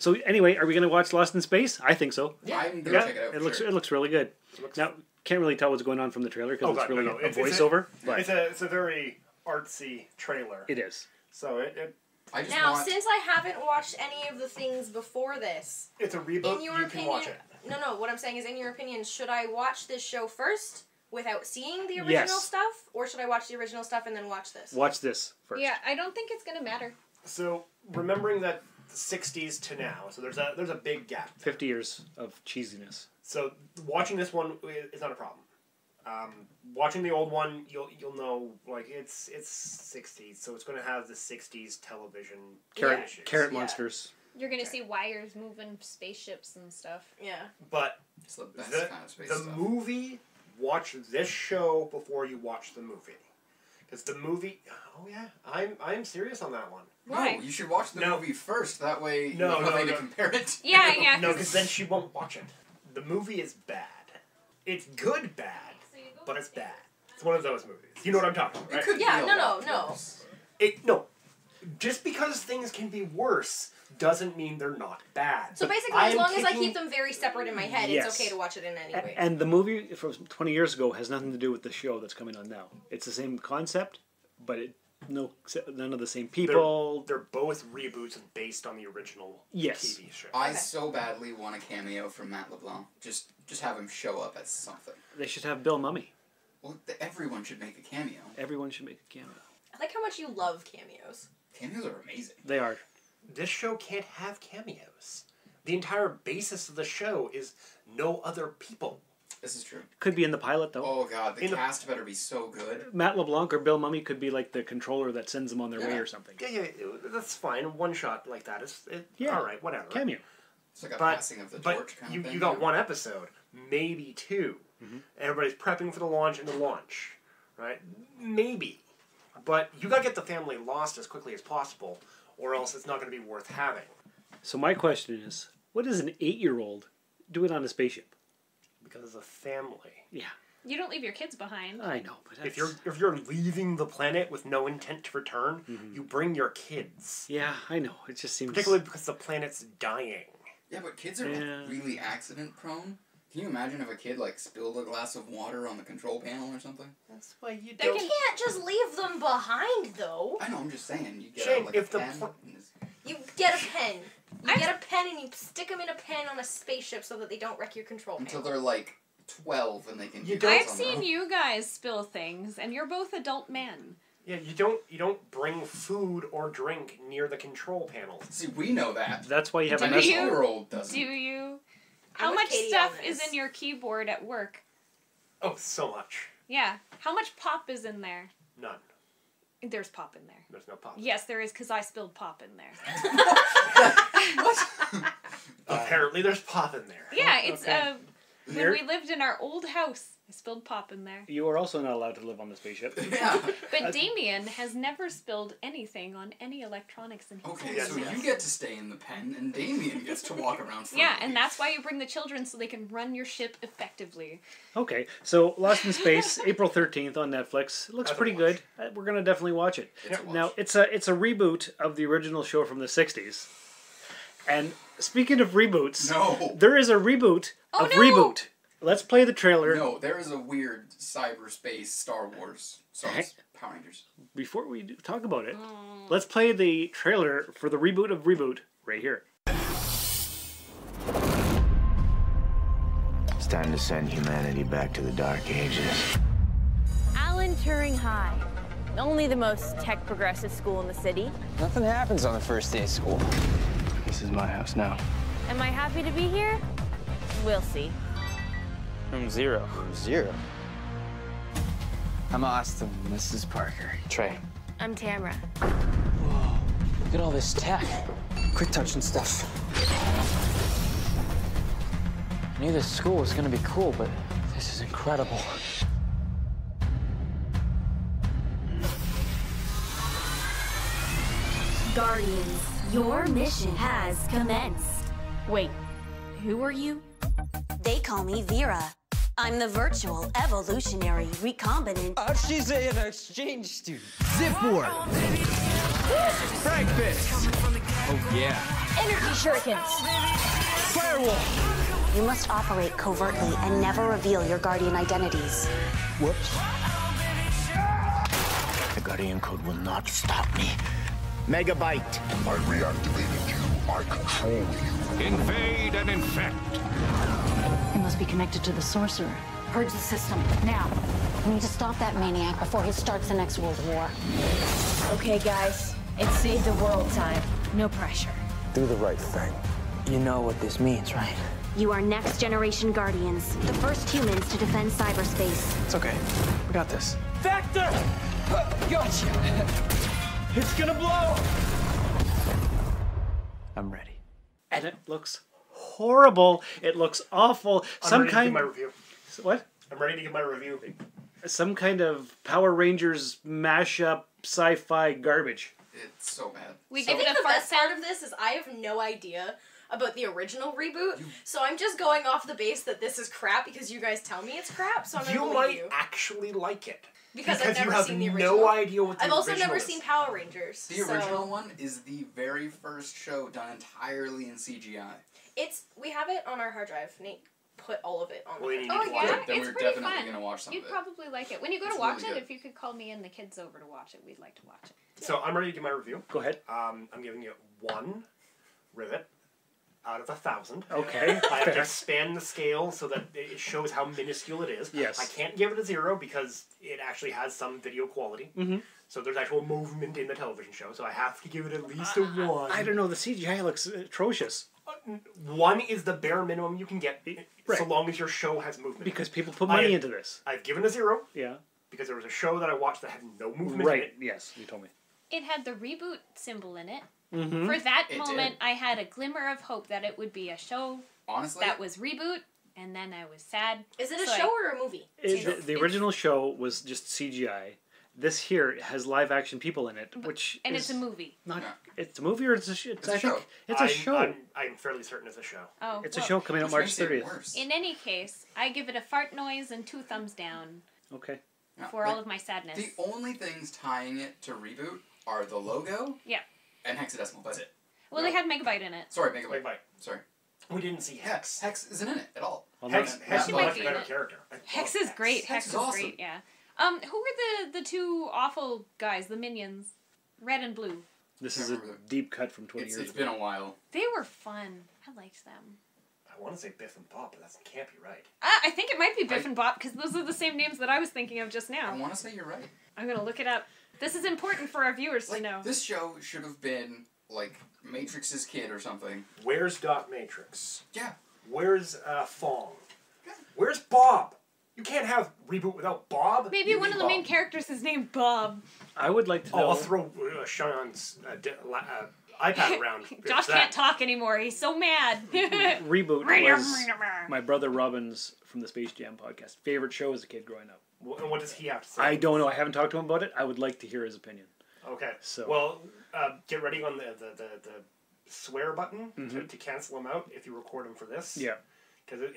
So anyway, are we going to watch Lost in Space? I think so. Yeah, I'm gonna check it out. It for looks sure. it looks really good. Now, can't really tell what's going on from the trailer because it's really a It's voiceover. But it's a very artsy trailer. it is. So it I just Now, want... since I haven't watched any of the things before this, it's a reboot. in your You opinion, can watch it. No, what I'm saying is, in your opinion, should I watch this show first without seeing the original Yes. stuff, or should I watch the original stuff and then watch this? Watch this first. Yeah, I don't think it's gonna matter. So remembering that the 60s to now, so there's a big gap. 50 years of cheesiness. So watching this one is not a problem. Watching the old one, you'll know like it's 60s, so it's going to have the 60s television issues. Carrot monsters. You're gonna see wires moving spaceships and stuff. Yeah. But It's the best the, kind of space the stuff. movie, watch this show before you watch the movie. Because the movie, oh yeah, I'm serious on that one. Why? No, you should watch the movie first. That way you No, have no, nothing no. to compare it to. Yeah, yeah. No, because then she won't watch it. The movie is bad. It's good bad, but it's bad. It's one of those movies. You know what I'm talking about, right? It could Yeah, be a no. lot worse. No. Just because things can be worse doesn't mean they're not bad. So basically, as long as I keep them very separate in my head, Yes. it's okay to watch it in any way. And the movie from 20 years ago has nothing to do with the show that's coming on now. It's the same concept, but none of the same people. They're both reboots and based on the original Yes. TV show. I so badly want a cameo from Matt LeBlanc. Just have him show up as something. They should have Bill Mumy. Well, everyone should make a cameo. Everyone should make a cameo. I like how much you love cameos. Cameos are amazing. They are. This show can't have cameos. The entire basis of the show is no other people. This is true. Could be in the pilot, though. Oh god, the cast better be so good. Matt LeBlanc or Bill Mumy could be like the controller that sends them on their way Yeah. or something. Yeah, that's fine. One shot like that is Yeah. all right, whatever. Cameo. It's like a passing of the torch kind of thing. You got one episode, maybe two. Everybody's prepping for the launch and the launch, right? Maybe. But you gotta get the family lost as quickly as possible, or else it's not gonna be worth having. So my question is, what is an 8-year-old doing on a spaceship? Because it's a family. Yeah. You don't leave your kids behind. I know, but if you're leaving the planet with no intent to return, you bring your kids. Yeah, I know. It just seems... Particularly because the planet's dying. Yeah, but kids are really accident prone. Can you imagine if a kid like spilled a glass of water on the control panel or something? That's why you don't. You can't just leave them behind, though. I know. I'm just saying. You get Shane, like if a pen. You get a pen. You get a pen and you stick them in a pen on a spaceship so that they don't wreck your control panel. Until they're like 12 and they can. I've seen you guys spill things, and you're both adult men. Yeah, you don't bring food or drink near the control panels. See, we know that. That's why you have Do a mess you? hall. Do you? How with much Katie stuff on is this. in your keyboard at work? Oh, so much. Yeah. How much pop is in there? None. There's pop in there. There's no pop. Yes, there is, because I spilled pop in there. Apparently there's pop in there. Yeah, it's Okay. when Here- we lived in our old house, I spilled pop in there. You are also not allowed to live on the spaceship. But Damien has never spilled anything on any electronics in his Okay, house. so you get to stay in the pen, and Damien gets to walk around free. Yeah, and that's why you bring the children so they can run your ship effectively. Okay, so Lost in Space, April 13th on Netflix. It looks pretty good. We're gonna definitely watch it. Now it's a reboot of the original show from the 60s. And speaking of reboots, there is a reboot of Reboot. Let's play the trailer. No, there is a weird cyberspace Star Wars. Sorry, Power Rangers. Before we talk about it, let's play the trailer for the reboot of Reboot right here. It's time to send humanity back to the Dark Ages. Alan Turing High. Only the most tech progressive school in the city. Nothing happens on the first day of school. This is my house now. Am I happy to be here? We'll see. I'm Zero. Zero? I'm Austin. This is Parker. Trey. I'm Tamara. Look at all this tech. Quit touching stuff. I knew this school was gonna be cool, but this is incredible. Guardians, your mission has commenced. Wait, who are you? They call me Vera. I'm the virtual evolutionary recombinant. She's an exchange student. Zip War. Frag Fist. Oh, yeah. Energy shurikens. Firewall. You must operate covertly and never reveal your Guardian identities. Whoops. The Guardian Code will not stop me. Megabyte. I reactivated you. I control you. Invade and infect. He must be connected to the sorcerer. Purge the system, now. We need to stop that maniac before he starts the next World War. Okay, guys, it's save the world time. No pressure. Do the right thing. You know what this means, right? You are next generation Guardians, the first humans to defend cyberspace. It's okay. We got this. Vector! Gotcha! It's gonna blow! I'm ready. And it looks horrible. It looks awful. I'm ready to give my review. What? I'm ready to give my review. Some kind of Power Rangers mashup sci-fi garbage. It's so bad. I think the best part of this is I have no idea about the original Reboot, so I'm just going off the base that this is crap because you guys tell me it's crap, so I'm going to You believe might you. actually like it. Because I've never you have seen the original. no idea what the I've also original never is. seen Power Rangers. The original one is the very first show done entirely in CGI. We have it on our hard drive. Nate put all of it on. Well, the you hard need drive. to Yeah, watch it. Then it's we're pretty definitely fun. gonna watch some You'd of it. probably like it. When you go It's to watch really it, good. if you could call me and the kids over to watch it, we'd like to watch it. So I'm ready to give my review. Go ahead. I'm giving it 1 rivet out of 1,000. Okay. I have to fair. expand the scale so that it shows how minuscule it is. Yes. I can't give it a 0 because it actually has some video quality. Mhm. So there's actual movement in the television show. So I have to give it at least a 1. I don't know. The CGI looks atrocious. 1 is the bare minimum you can get, so Right. long as your show has movement. Because people put money into this. I've given a 0 Yeah. because there was a show that I watched that had no movement in Right. it. Yes, you told me. It had the reboot symbol in it, Mm-hmm. For that moment, I had a glimmer of hope that it would be a show Honestly, that was Reboot, and then I was sad. Is it a show or a movie? The original show was just CGI. This here has live action people in it, which and is it's a movie. Not it's a movie or it's a show. It's a show. It's a show. I'm fairly certain it's a show. Oh, it's a show coming out March 30th. In any case, I give it a fart noise and 2 thumbs down. Okay. For all of my sadness. The only things tying it to Reboot are the logo. Yeah. And hexadecimal. That's it. Well, they had Megabyte in it. Sorry, Megabyte. Sorry. We didn't see Hex. Hex isn't in it at all. Well, Hex is a much better character. Hex is great. Hex is awesome. great. Yeah. Who were the 2 awful guys? The minions, red and blue. This is a deep cut from 20 years ago. It's been a while. They were fun. I liked them. I want to say Biff and Bob, but that can't be right. I think it might be Biff and Bob because those are the same names that I was thinking of just now. I want to say you're right. I'm gonna look it up. This is important for our viewers to know. This show should have been like Matrix's kid or something. Where's Dot Matrix? Yeah. Where's Fong? Where's Bob? You can't have Reboot without Bob. Maybe one of the main characters is named Bob. I would like to know. I'll throw Sean's iPad around. Josh can't talk anymore. He's so mad. Reboot was my brother Robin's from the Space Jam podcast. Favorite show as a kid growing up. Well, and what does he have to say? I don't know. I haven't talked to him about it. I would like to hear his opinion. Okay. So well, get ready on the swear button to cancel him out if you record him for this. Yeah. Because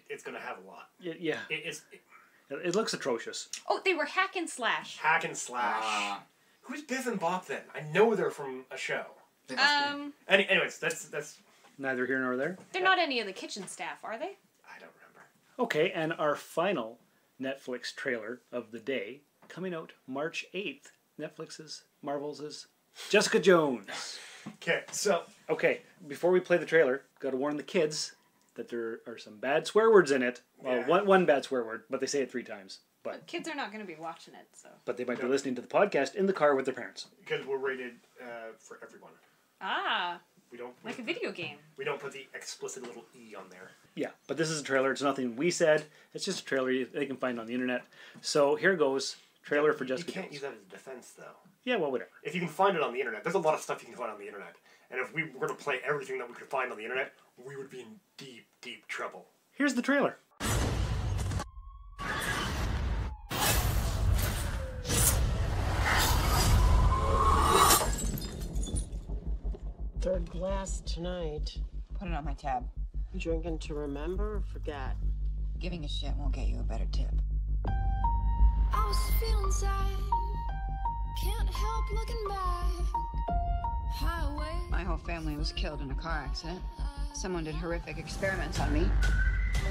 it's going to have a lot. Yeah. It looks atrocious. Oh, they were Hack and Slash. Hack and Slash. Who's Biff and Bob then? I know they're from a show. Anyways, that's neither here nor there. They're not any of the kitchen staff, are they? I don't remember. Okay, and our final Netflix trailer of the day coming out March 8th. Netflix's Marvel's Jessica Jones. Okay, before we play the trailer, got to warn the kids that there are some bad swear words in it. Well, one bad swear word, but they say it 3 times. But kids are not going to be watching it, so. But they might be listening to the podcast in the car with their parents. Because we're rated for everyone. Ah. We don't like a video game. We don't put the explicit little E on there. Yeah, but this is a trailer. It's nothing we said. It's just a trailer they can find on the internet. So here goes. Trailer for Jessica Jones. You can't use that as a defense, though. Yeah, well, whatever. If you can find it on the internet, there's a lot of stuff you can find on the internet. And if we were to play everything that we could find on the internet, we would be in deep, deep trouble. Here's the trailer. Third glass tonight. Put it on my tab. You drinking to remember or forget? Giving a shit won't get you a better tip. I was feeling sad. Can't help looking back. Highway. My whole family was killed in a car accident. Someone did horrific experiments on me.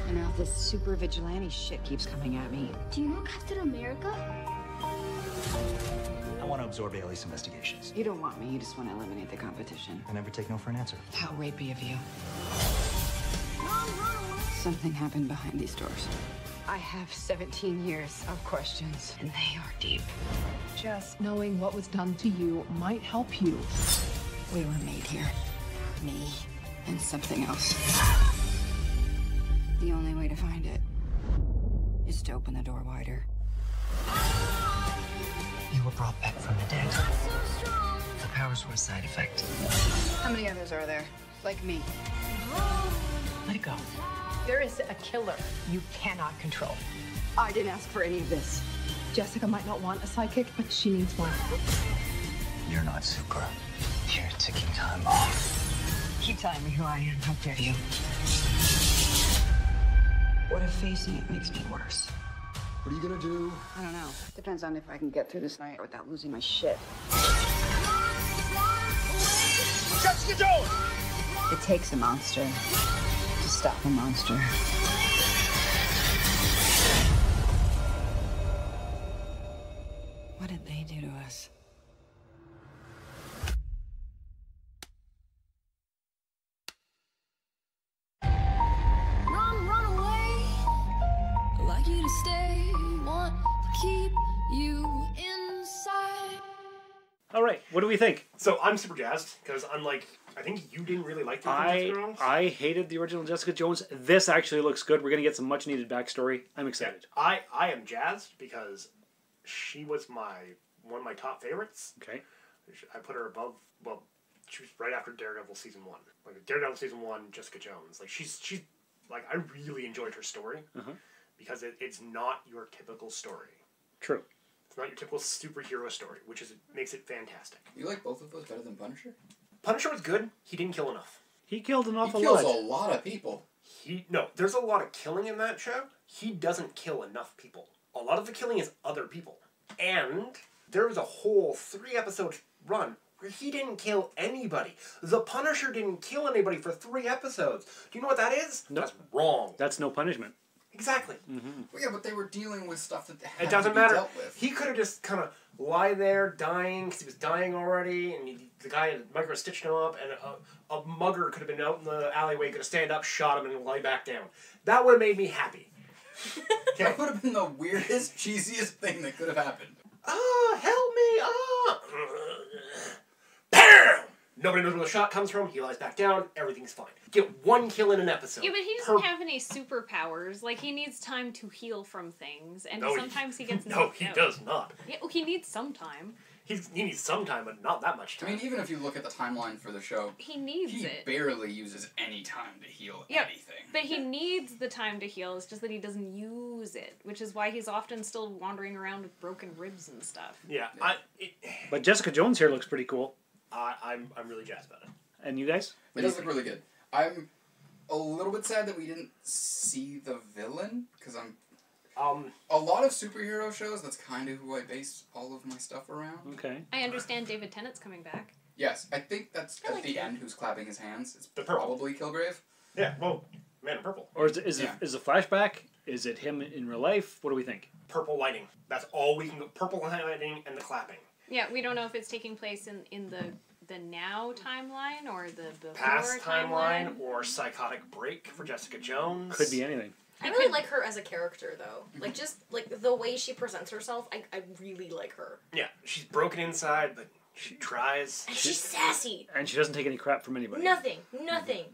And now this super vigilante shit keeps coming at me. Do you know Captain America? I want to absorb Ailey's investigations. You don't want me, you just want to eliminate the competition. I never take no for an answer. How rapey of you. Something happened behind these doors. I have 17 years of questions, and they are deep. Just knowing what was done to you might help you. We were made here. Me and something else. The only way to find it is to open the door wider. You were brought back from the dead. The powers were a side effect. How many others are there? Like me? Let it go. There is a killer you cannot control. I didn't ask for any of this. Jessica might not want a sidekick, but she needs one. You're not super. You're a ticking time bomb. Keep telling me who I am. How dare you? What if facing it makes me worse? What are you gonna do? I don't know. Depends on if I can get through this night without losing my shit. Jessica Jones! It takes a monster to stop a monster. What did they do to us? Run away. I'd like you to stay. Want to keep you inside. All right, what do we think? So I'm super jazzed because unlike I think you didn't really like the original Jessica Jones. I hated the original Jessica Jones. This actually looks good. We're gonna get some much needed backstory. I'm excited. Yeah, I am jazzed because she was one of my top favorites. Okay. I put her above she was right after Daredevil season 1. Like Daredevil season 1, Jessica Jones. Like she's like I really enjoyed her story because it's not your typical story. True. It's not your typical superhero story, which makes it fantastic. You like both of those better than Punisher? Punisher was good. He didn't kill enough. He killed an awful lot. He lot. kills a lot of people. No, there's a lot of killing in that show. He doesn't kill enough people. A lot of the killing is other people. And there was a whole 3-episode run where he didn't kill anybody. The Punisher didn't kill anybody for 3 episodes. Do you know what that is? No. That's wrong. That's no punishment. Exactly. Well, yeah, but they were dealing with stuff that had It doesn't to be matter. dealt with. He could have just kind of lie there dying because he was dying already, and the guy had micro stitched him up, and a mugger could have been out in the alleyway, could have stand up, shot him, and lie back down. That would have made me happy. That would have been the weirdest, cheesiest thing that could have happened. Help me! Bam! Nobody knows where the shot comes from. He lies back down. Everything's fine. Get 1 kill in an episode. Yeah, but he doesn't have any superpowers. Like, he needs time to heal from things, and sometimes he gets knocked No, he out. does not. Yeah, well, he needs some time. He needs some time, but not that much time. I mean, even if you look at the timeline for the show, he needs it. He barely uses any time to heal anything. But he needs the time to heal. It's just that he doesn't use it, which is why he's often still wandering around with broken ribs and stuff. Yeah. But Jessica Jones here looks pretty cool. I'm really jazzed about it. And you guys? It does look really good. I'm a little bit sad that we didn't see the villain, because a lot of superhero shows, that's kind of who I base all of my stuff around. Okay. I understand David Tennant's coming back. Yes, I think that's at the end who's clapping his hands. It's probably Kilgrave. Yeah, well, Man in Purple. Or is it a flashback? Is it him in real life? What do we think? Purple lighting. That's all we can go. Purple lighting and the clapping. Yeah, we don't know if it's taking place in the now timeline or the before Past timeline or psychotic break for Jessica Jones. Could be anything. I really like her as a character, though. Like, just, like, the way she presents herself, I really like her. Yeah, she's broken inside, but she tries. And she's sassy. And she doesn't take any crap from anybody. Nothing.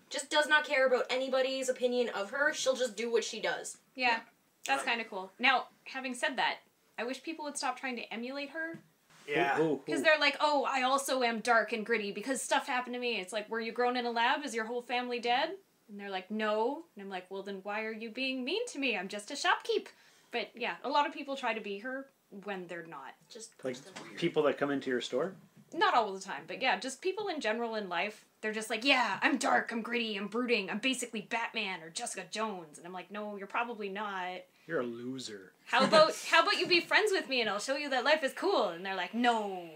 Just does not care about anybody's opinion of her. She'll just do what she does. Yeah, that's kind of cool. Now, having said that, I wish people would stop trying to emulate her. Yeah. Because they're like, oh, I also am dark and gritty because stuff happened to me. It's like, were you grown in a lab? Is your whole family dead? And they're like, no. And I'm like, well, then why are you being mean to me? I'm just a shopkeep. But yeah, a lot of people try to be her when they're not. Just like people that come into your store? Not all the time, but yeah, just people in general in life. They're just like, yeah, I'm dark, I'm gritty, I'm brooding, I'm basically Batman or Jessica Jones. And I'm like, no, you're probably not. You're a loser. How about you be friends with me and I'll show you that life is cool? And they're like, no,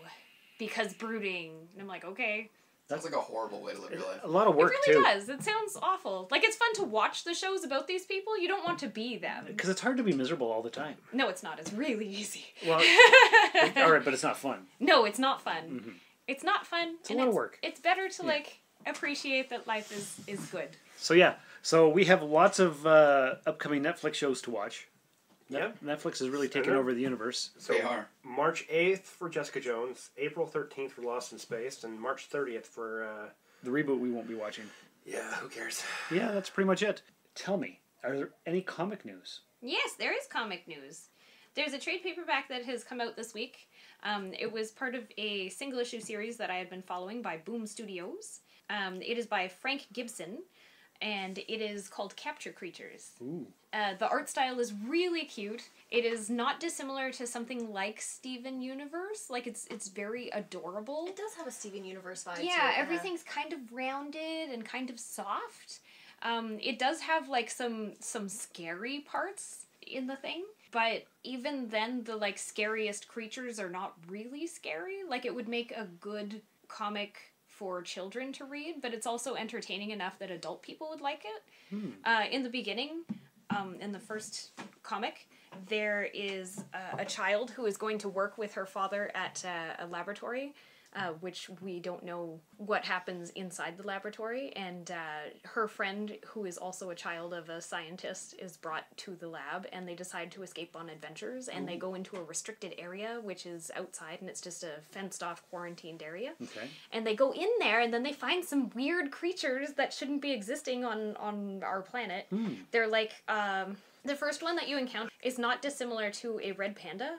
because brooding. And I'm like, okay. That's like a horrible way to live your life. A lot of work, too. It really too. does. It sounds awful. Like, it's fun to watch the shows about these people. You don't want to be them. Because it's hard to be miserable all the time. No, it's not. It's really easy. Well, all right, but it's not fun. No, it's not fun. Mm-hmm. It's not fun. It's a lot of work. It's better to, like, appreciate that life is good. So, yeah. So, we have lots of upcoming Netflix shows to watch. Yeah. Netflix is really taking over the universe. So they are. March 8th for Jessica Jones, April 13th for Lost in Space, and March 30th for... the reboot we won't be watching. Yeah, who cares? Yeah, that's pretty much it. Tell me, are there any comic news? Yes, there is comic news. There's a trade paperback that has come out this week. It was part of a single issue series that I had been following by Boom Studios. It is by Frank Gibson, and it is called Capture Creatures. Ooh. The art style is really cute. It is not dissimilar to something like Steven Universe. Like, it's very adorable. It does have a Steven Universe vibe. Yeah, everything's kind of rounded and kind of soft. It does have, like, some scary parts in the thing. But even then, the, like, scariest creatures are not really scary. Like, it would make a good comic for children to read, but it's also entertaining enough that adult people would like it. In the beginning, in the first comic, there is a child who is going to work with her father at a laboratory, which we don't know what happens inside the laboratory, and her friend, who is also a child of a scientist, is brought to the lab, and they decide to escape on adventures, and they go into a restricted area, which is outside, and it's just a fenced-off, quarantined area. Okay. And they go in there, and then they find some weird creatures that shouldn't be existing on our planet. They're like, the first one that you encounter is not dissimilar to a red panda,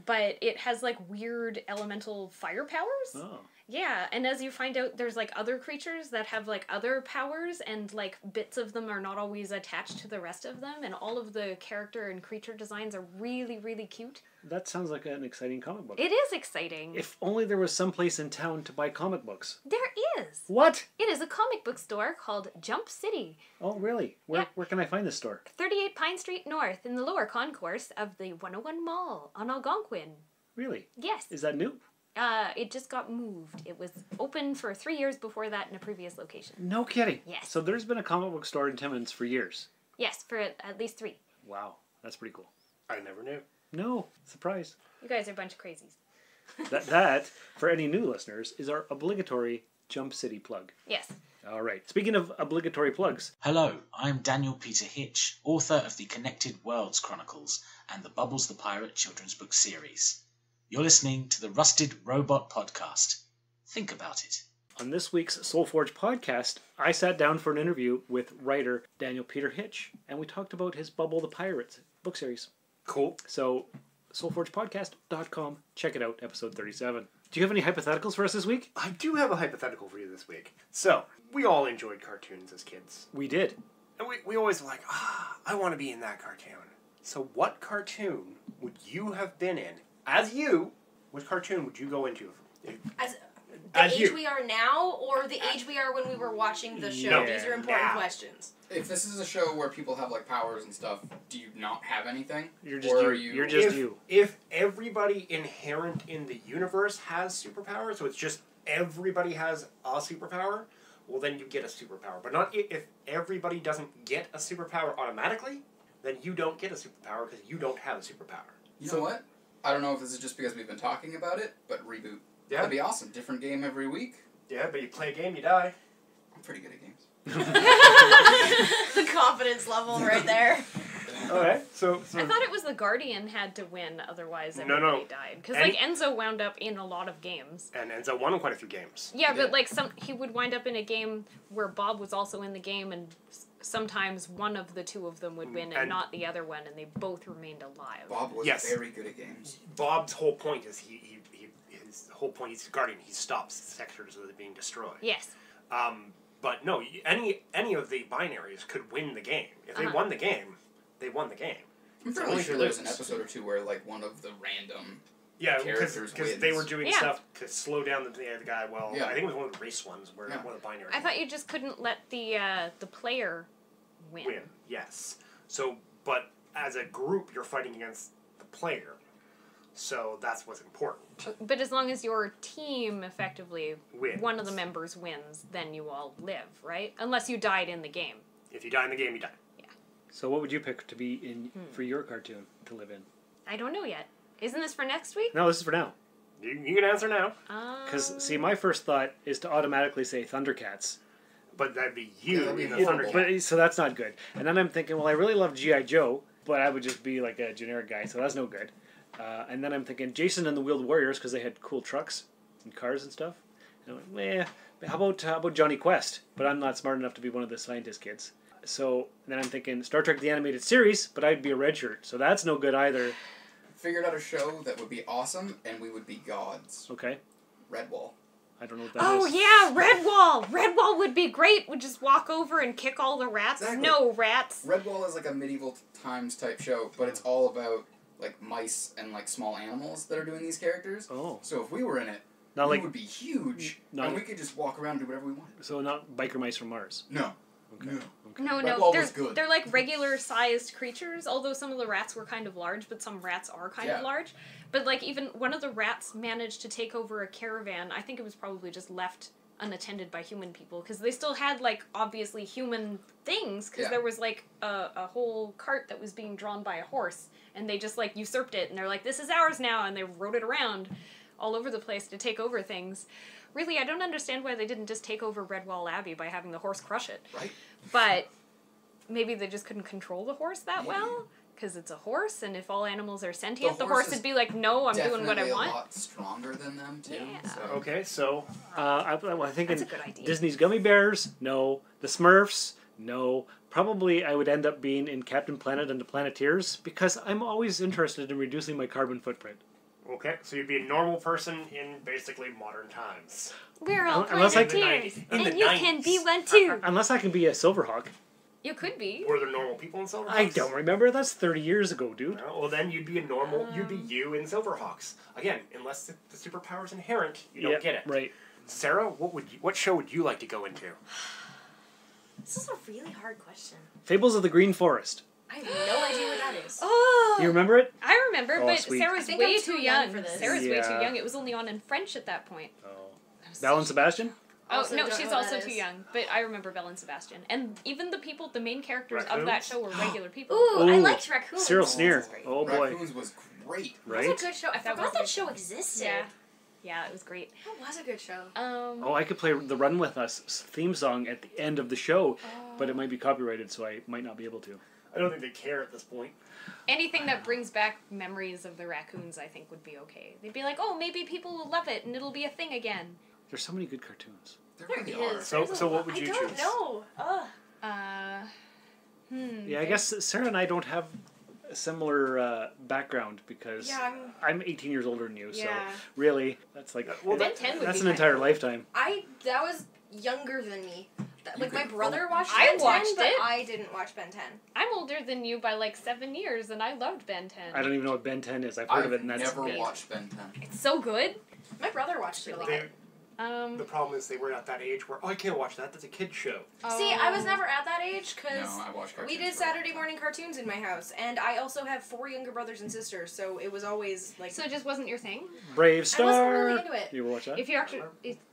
but it has, like, weird elemental fire powers. Oh. Yeah, and as you find out, there's like other creatures that have like other powers, and like bits of them are not always attached to the rest of them, and all of the character and creature designs are really, really cute. That sounds like an exciting comic book. It is exciting. If only there was some place in town to buy comic books. There is. What? It is a comic book store called Jump City. Oh, really? Where can I find this store? 38 Pine Street North in the lower concourse of the 101 Mall on Algonquin. Really? Yes. Is that new? It just got moved. It was open for 3 years before that in a previous location. No kidding. Yes. So there's been a comic book store in Timmins for years. Yes, for at least 3. Wow, that's pretty cool. I never knew. No, surprise. You guys are a bunch of crazies. that, for any new listeners, is our obligatory Jump City plug. Yes. All right. Speaking of obligatory plugs. Hello, I'm Daniel Peter Hitch, author of the Connected Worlds Chronicles and the Bubbles the Pirate children's book series. You're listening to the Rusted Robot Podcast. Think about it. On this week's Soulforge podcast, I sat down for an interview with writer Daniel Peter Hitch, and we talked about his Bubble the Pirates book series. Cool. So, soulforgepodcast.com. Check it out, episode 37. Do you have any hypotheticals for us this week? I do have a hypothetical for you this week. So, we all enjoyed cartoons as kids. We did. And we always were like, I want to be in that cartoon. So what cartoon would you have been in? As you, which cartoon would you go into? As As age you. we are now, or the age we are when we were watching the show? No. These are important questions. If this is a show where people have like powers and stuff, do you not have anything? You're just or you. Are You're just if, you. If everybody inherent in the universe has superpowers, so it's just everybody has a superpower, well then you get a superpower. But not if everybody doesn't get a superpower automatically, then you don't get a superpower because you don't have a superpower. You know what? I don't know if this is just because we've been talking about it, but Reboot. Yeah. That'd be awesome. Different game every week. Yeah, but you play a game, you die. I'm pretty good at games. The confidence level right there. Okay, so I thought it was the Guardian had to win, otherwise No, everybody no. died. Because And- like Enzo wound up in a lot of games. And Enzo won quite a few games. Yeah, but like he would wind up in a game where Bob was also in the game, and sometimes one of the two of them would win and not the other one, and they both remained alive. Bob was very good at games. Bob's whole point is his whole point, he's a guardian. He stops sectors that are being destroyed. Yes. But no, any of the binaries could win the game. If they won the game, they won the game. I'm It's fairly only sure if there you was an lose. episode or two where like one of the random Yeah, characters because wins. they were doing Yeah. stuff to slow down the guy. Well, Yeah. I think it was one of the race ones where one of the binaries I thought you just couldn't let the player win. Yes. So, but as a group, you're fighting against the player. So that's what's important. But as long as your team effectively, Wins. one of the members wins, then you all live, right? Unless you died in the game. If you die in the game, you die. So what would you pick to be in for your cartoon to live in? I don't know yet. Isn't this for next week? No, this is for now. You can answer now. Because, see, my first thought is to automatically say Thundercats. But that'd be you that'd be in the horrible. Thundercat. But, so that's not good. And then I'm thinking, well, I really love G.I. Joe, but I would just be like a generic guy, so that's no good. And then I'm thinking Jason and the Wheeled Warriors, because they had cool trucks and cars and stuff. And I'm like, how about Johnny Quest? But I'm not smart enough to be one of the scientist kids. So then I'm thinking Star Trek the Animated Series, but I'd be a red shirt, so that's no good either. Figured out a show that would be awesome, and we would be gods. Okay. Redwall. I don't know what that Oh is. yeah, Redwall! Redwall would be great. Would just walk over and kick all the rats. Exactly. No rats. Redwall is like a medieval times type show, but it's all about like mice and like small animals that are doing these characters. Oh. So if we were in it, Not we like- would be huge, not and we like- could just walk around and do whatever we want. So not biker mice from Mars. No. Okay. No. No, Redwall they're, was good. they're like regular-sized creatures, although some of the rats were kind of large, but some rats are kind of Yeah. large. But, like, even one of the rats managed to take over a caravan. I think it was probably just left unattended by human people, because they still had, like, obviously human things, because Yeah. there was, like, a whole cart that was being drawn by a horse, and they just, like, usurped it, and they're like, this is ours now, and they rode it around all over the place to take over things. Really, I don't understand why they didn't just take over Redwall Abbey by having the horse crush it. Right. But maybe they just couldn't control the horse that well, because it's a horse, and if all animals are sentient, the horse is would be like, no, I'm doing what I Definitely want. a lot stronger than them too. Yeah. So. Okay, so I'm thinking That's a good idea. Disney's Gummy Bears, no. The Smurfs, no. Probably I would end up being in Captain Planet and the Planeteers, because I'm always interested in reducing my carbon footprint. Okay, so you'd be a normal person in basically modern times. We're all Unless I Planeteers, In the and you 90s. can be one too. Unless I can be a Silverhawk. You could be. Were there normal people in Silverhawks? I don't remember. That's 30 years ago, dude. Well, then you'd be a normal. You'd be you in Silverhawks. Again, unless the superpower's inherent, you don't get it. Right. Sarah, what show would you like to go into? This is a really hard question. Fables of the Green Forest. I have no idea what that is. Oh. You remember it? I remember, Oh, but sweet. Sarah's I think way I'm too young young. for this. Sarah's way too Yeah. young. It was only on in French at that point. Belle and Sebastian? Oh, Also no, don't she's know what also that too is. young. But I remember Belle and Sebastian. And even the people, the main characters of that Raccoons? show were regular people. Ooh, I liked Raccoons. Cyril Sneer. That's great. Oh, boy. Raccoons was great. Right? That was a good show. I That was forgot a that good show existed. Yeah. Yeah, it was great. That was a good show. Oh, I could play the Run With Us theme song at the end of the show, but it might be copyrighted, so I might not be able to. I don't think they care at this point. Anything that brings back memories of the raccoons, I think, would be okay. They'd be like, oh, maybe people will love it and it'll be a thing again. There's so many good cartoons. There There really is. are. So There's a what lot. would you I don't choose? know. Ugh. Yeah, I guess Sarah and I don't have a similar background because Yeah, I'm 18 years older than you, so Yeah. really, that's like Ben 10 would that's be an kinda entire cool. lifetime. that was younger than me. Like my could brother vote. watched I Ben 10, watched but it. I didn't watch Ben 10. I'm older than you by like 7 years, and I loved Ben 10. I don't even know what Ben 10 is. I've heard of it, and that's never it. watched Ben 10. It's so good. My brother watched it a lot. The problem is they were at that age where, I can't watch that. That's a kid's show. See, I was never at that age because No, I watched we cartoons did for Saturday morning cartoons in my house, and I also have 4 younger brothers and sisters, so it was always like. So it just wasn't your thing? Brave Star. I wasn't really into it. You ever watch that? If you actually,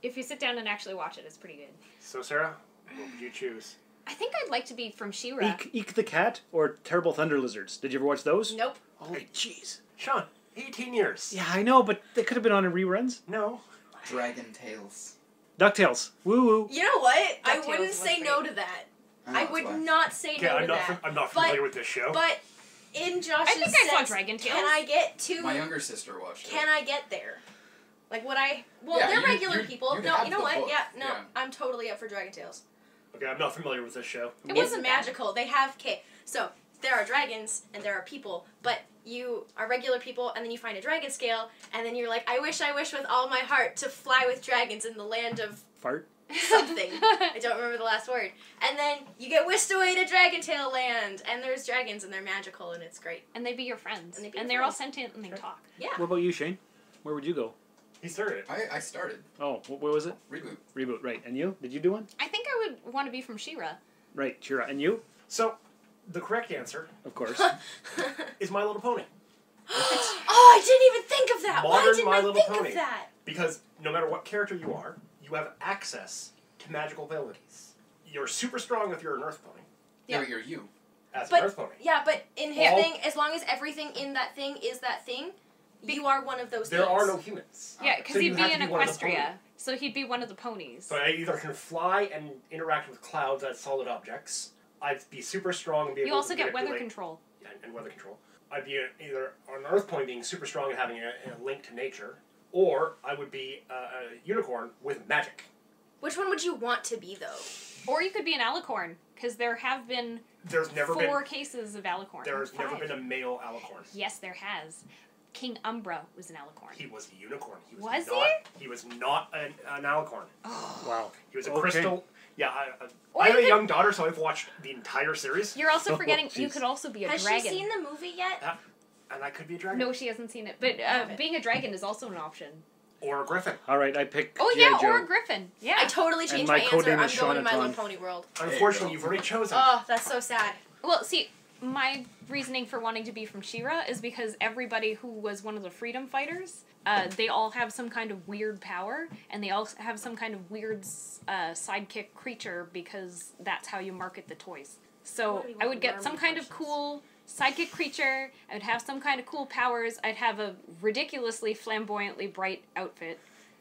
if you sit down and actually watch it, it's pretty good. So Sarah, what would you choose? I think I'd like to be from She-Ra. Eek the Cat or Terrible Thunder Lizards. Did you ever watch those? Nope. Holy jeez. Sean, 18 years. Yeah, I know, but they could have been on in reruns. No. Dragon Tales. DuckTales. Woo woo. You know what? I DuckTales wouldn't was say great. no to that. Oh, I that's would why. not say Okay, no I'm to not. that. I'm not familiar with this show. But in Josh's I think I saw sense, Dragon Tales. can I get to? My younger sister watched Can it. I get there? Like would I? Well, Yeah, they're you- regular you- people. you'd No, have you know the what? book, Yeah, no, yeah. I'm totally up for Dragon Tales. Okay, I'm not familiar with this show. It It's wasn't bad. magical. They have so there are dragons and there are people, but you are regular people, and then you find a dragon scale, and then you're like, I wish with all my heart to fly with dragons in the land of Fart. something. I don't remember the last word. And then you get whisked away to Dragon Tail Land, and there's dragons, and they're magical, and it's great. And they'd be your friends. And they'd be And your they're all friends. sentient and they talk. Yeah. What about you, Shane? Where would you go? He started it. I started. Oh, what was it? Reboot. Reboot, right. And you? Did you do one? I think I would want to be from She-Ra. Right, Shira. And you? So, the correct answer Of course. is My Little Pony. Oh, I didn't even think of that. Why Modern didn't My I Little think Pony. of that? Because no matter what character you are, you have access to magical abilities. You're super strong if you're an Earth Pony. Yeah, but you're you. As But an Earth Pony. yeah, but in his All- thing, as long as everything in that thing is that thing, you are one of those There things. are no humans. Yeah, because So you he'd be have to in be one of the ponies. Equestria. So he'd be one of the ponies. So I either can fly and interact with clouds as solid objects. I'd be super strong and be able You also to get weather manipulate- control. and weather control. I'd be either an Earth Pony being super strong and having a link to nature, or I would be a unicorn with magic. Which one would you want to be, though? Or you could be an alicorn, because there have been There's never 4 been cases of alicorn. there's never 5. been a male alicorn. Yes, there has. King Umbra was an alicorn. He was a unicorn. He Was not, he was not an alicorn. Wow. He was a Okay. crystal. Yeah, Or I have you a could- young daughter, so I've watched the entire series. You're also Oh, forgetting you jeez. could also be a Has dragon. she seen the movie yet? And I could be a dragon. No, she hasn't seen it. But being a dragon is also an option. Or a griffin. All right, I pick Oh G.I. yeah, Joe. or a griffin. Yeah. I totally And changed my my code answer. name I'm is going to My Little Shonatron. Pony World. Unfortunately, you've already chosen. Oh, that's so sad. Well, see, my reasoning for wanting to be from She-Ra is because everybody who was one of the freedom fighters, they all have some kind of weird power, and they all have some kind of weird sidekick creature because that's how you market the toys. So I would get some kind of cool sidekick creature, I would have some kind of cool powers, I'd have a ridiculously flamboyantly bright outfit,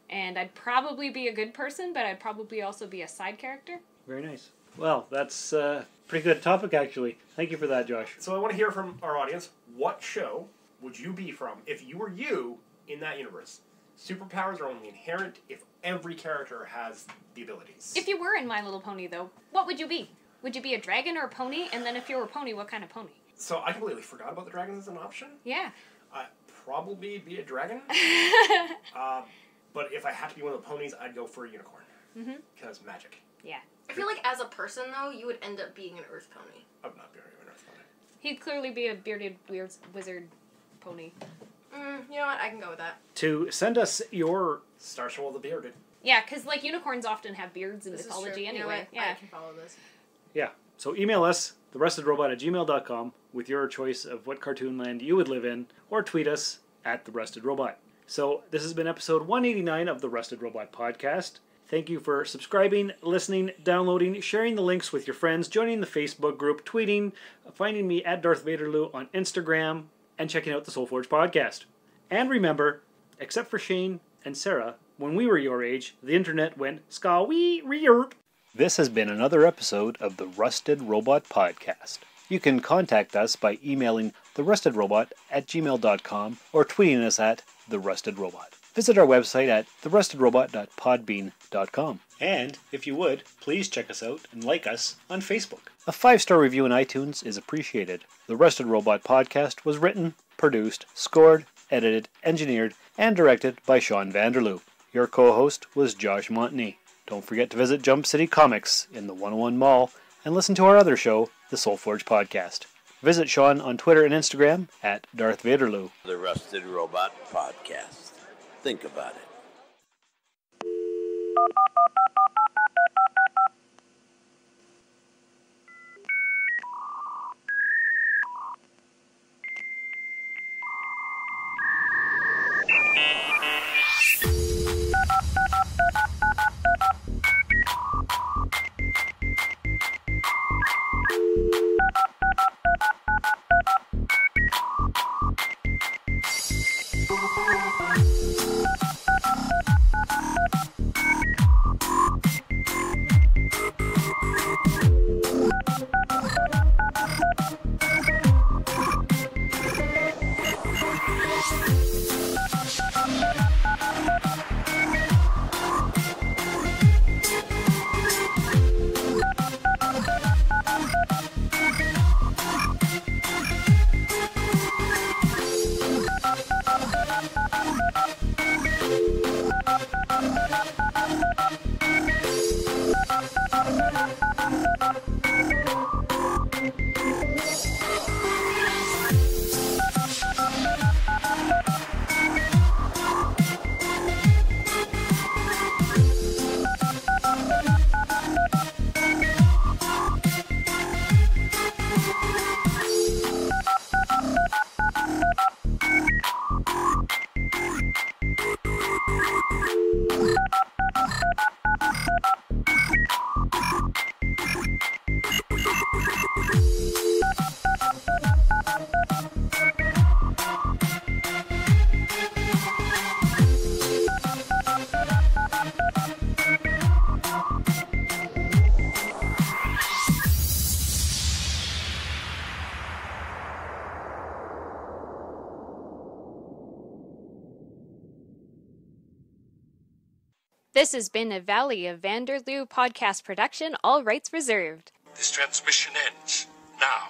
and I'd probably be a good person, but I'd probably also be a side character. Very nice. Well, that's a pretty good topic, actually. Thank you for that, Josh. So I want to hear from our audience. What show would you be from if you were you in that universe? Superpowers are only inherent if every character has the abilities. If you were in My Little Pony, though, what would you be? Would you be a dragon or a pony? And then if you were a pony, what kind of pony? So I completely forgot about the dragons as an option. Yeah. probably be a dragon. But if I had to be one of the ponies, I'd go for a unicorn. Because magic. Yeah. I feel like as a person, though, you would end up being an earth pony. I would not be an earth pony. He'd clearly be a bearded wizard pony. You know what? I can go with that. To send us your... Star Show of the Bearded. Yeah, because like unicorns often have beards in This is mythology true. You know anyway. what? I can follow this. Yeah. So email us, therustedrobot@gmail.com, with your choice of what cartoon land you would live in, or tweet us at therustedrobot. So this has been episode 189 of the Rusted Robot Podcast. Thank you for subscribing, listening, downloading, sharing the links with your friends, joining the Facebook group, tweeting, finding me at Darth Vader Lou on Instagram, and checking out the Soul Forge Podcast. And remember, except for Shane and Sarah, when we were your age, the internet went ska-wee-re-erp. This has been another episode of the Rusted Robot Podcast. You can contact us by emailing therustedrobot@gmail.com or tweeting us at therustedrobot. Visit our website at therustedrobot.podbean.com. And, if you would, please check us out and like us on Facebook. A 5-star review in iTunes is appreciated. The Rusted Robot Podcast was written, produced, scored, edited, engineered, and directed by Sean Vanderloo. Your co-host was Josh Montney. Don't forget to visit Jump City Comics in the 101 Mall and listen to our other show, the Soul Forge Podcast. Visit Sean on Twitter and Instagram at Darth Vaderloo. The Rusted Robot Podcast. Think about it. This has been a Valley of Vanderloo podcast production, all rights reserved. This transmission ends now.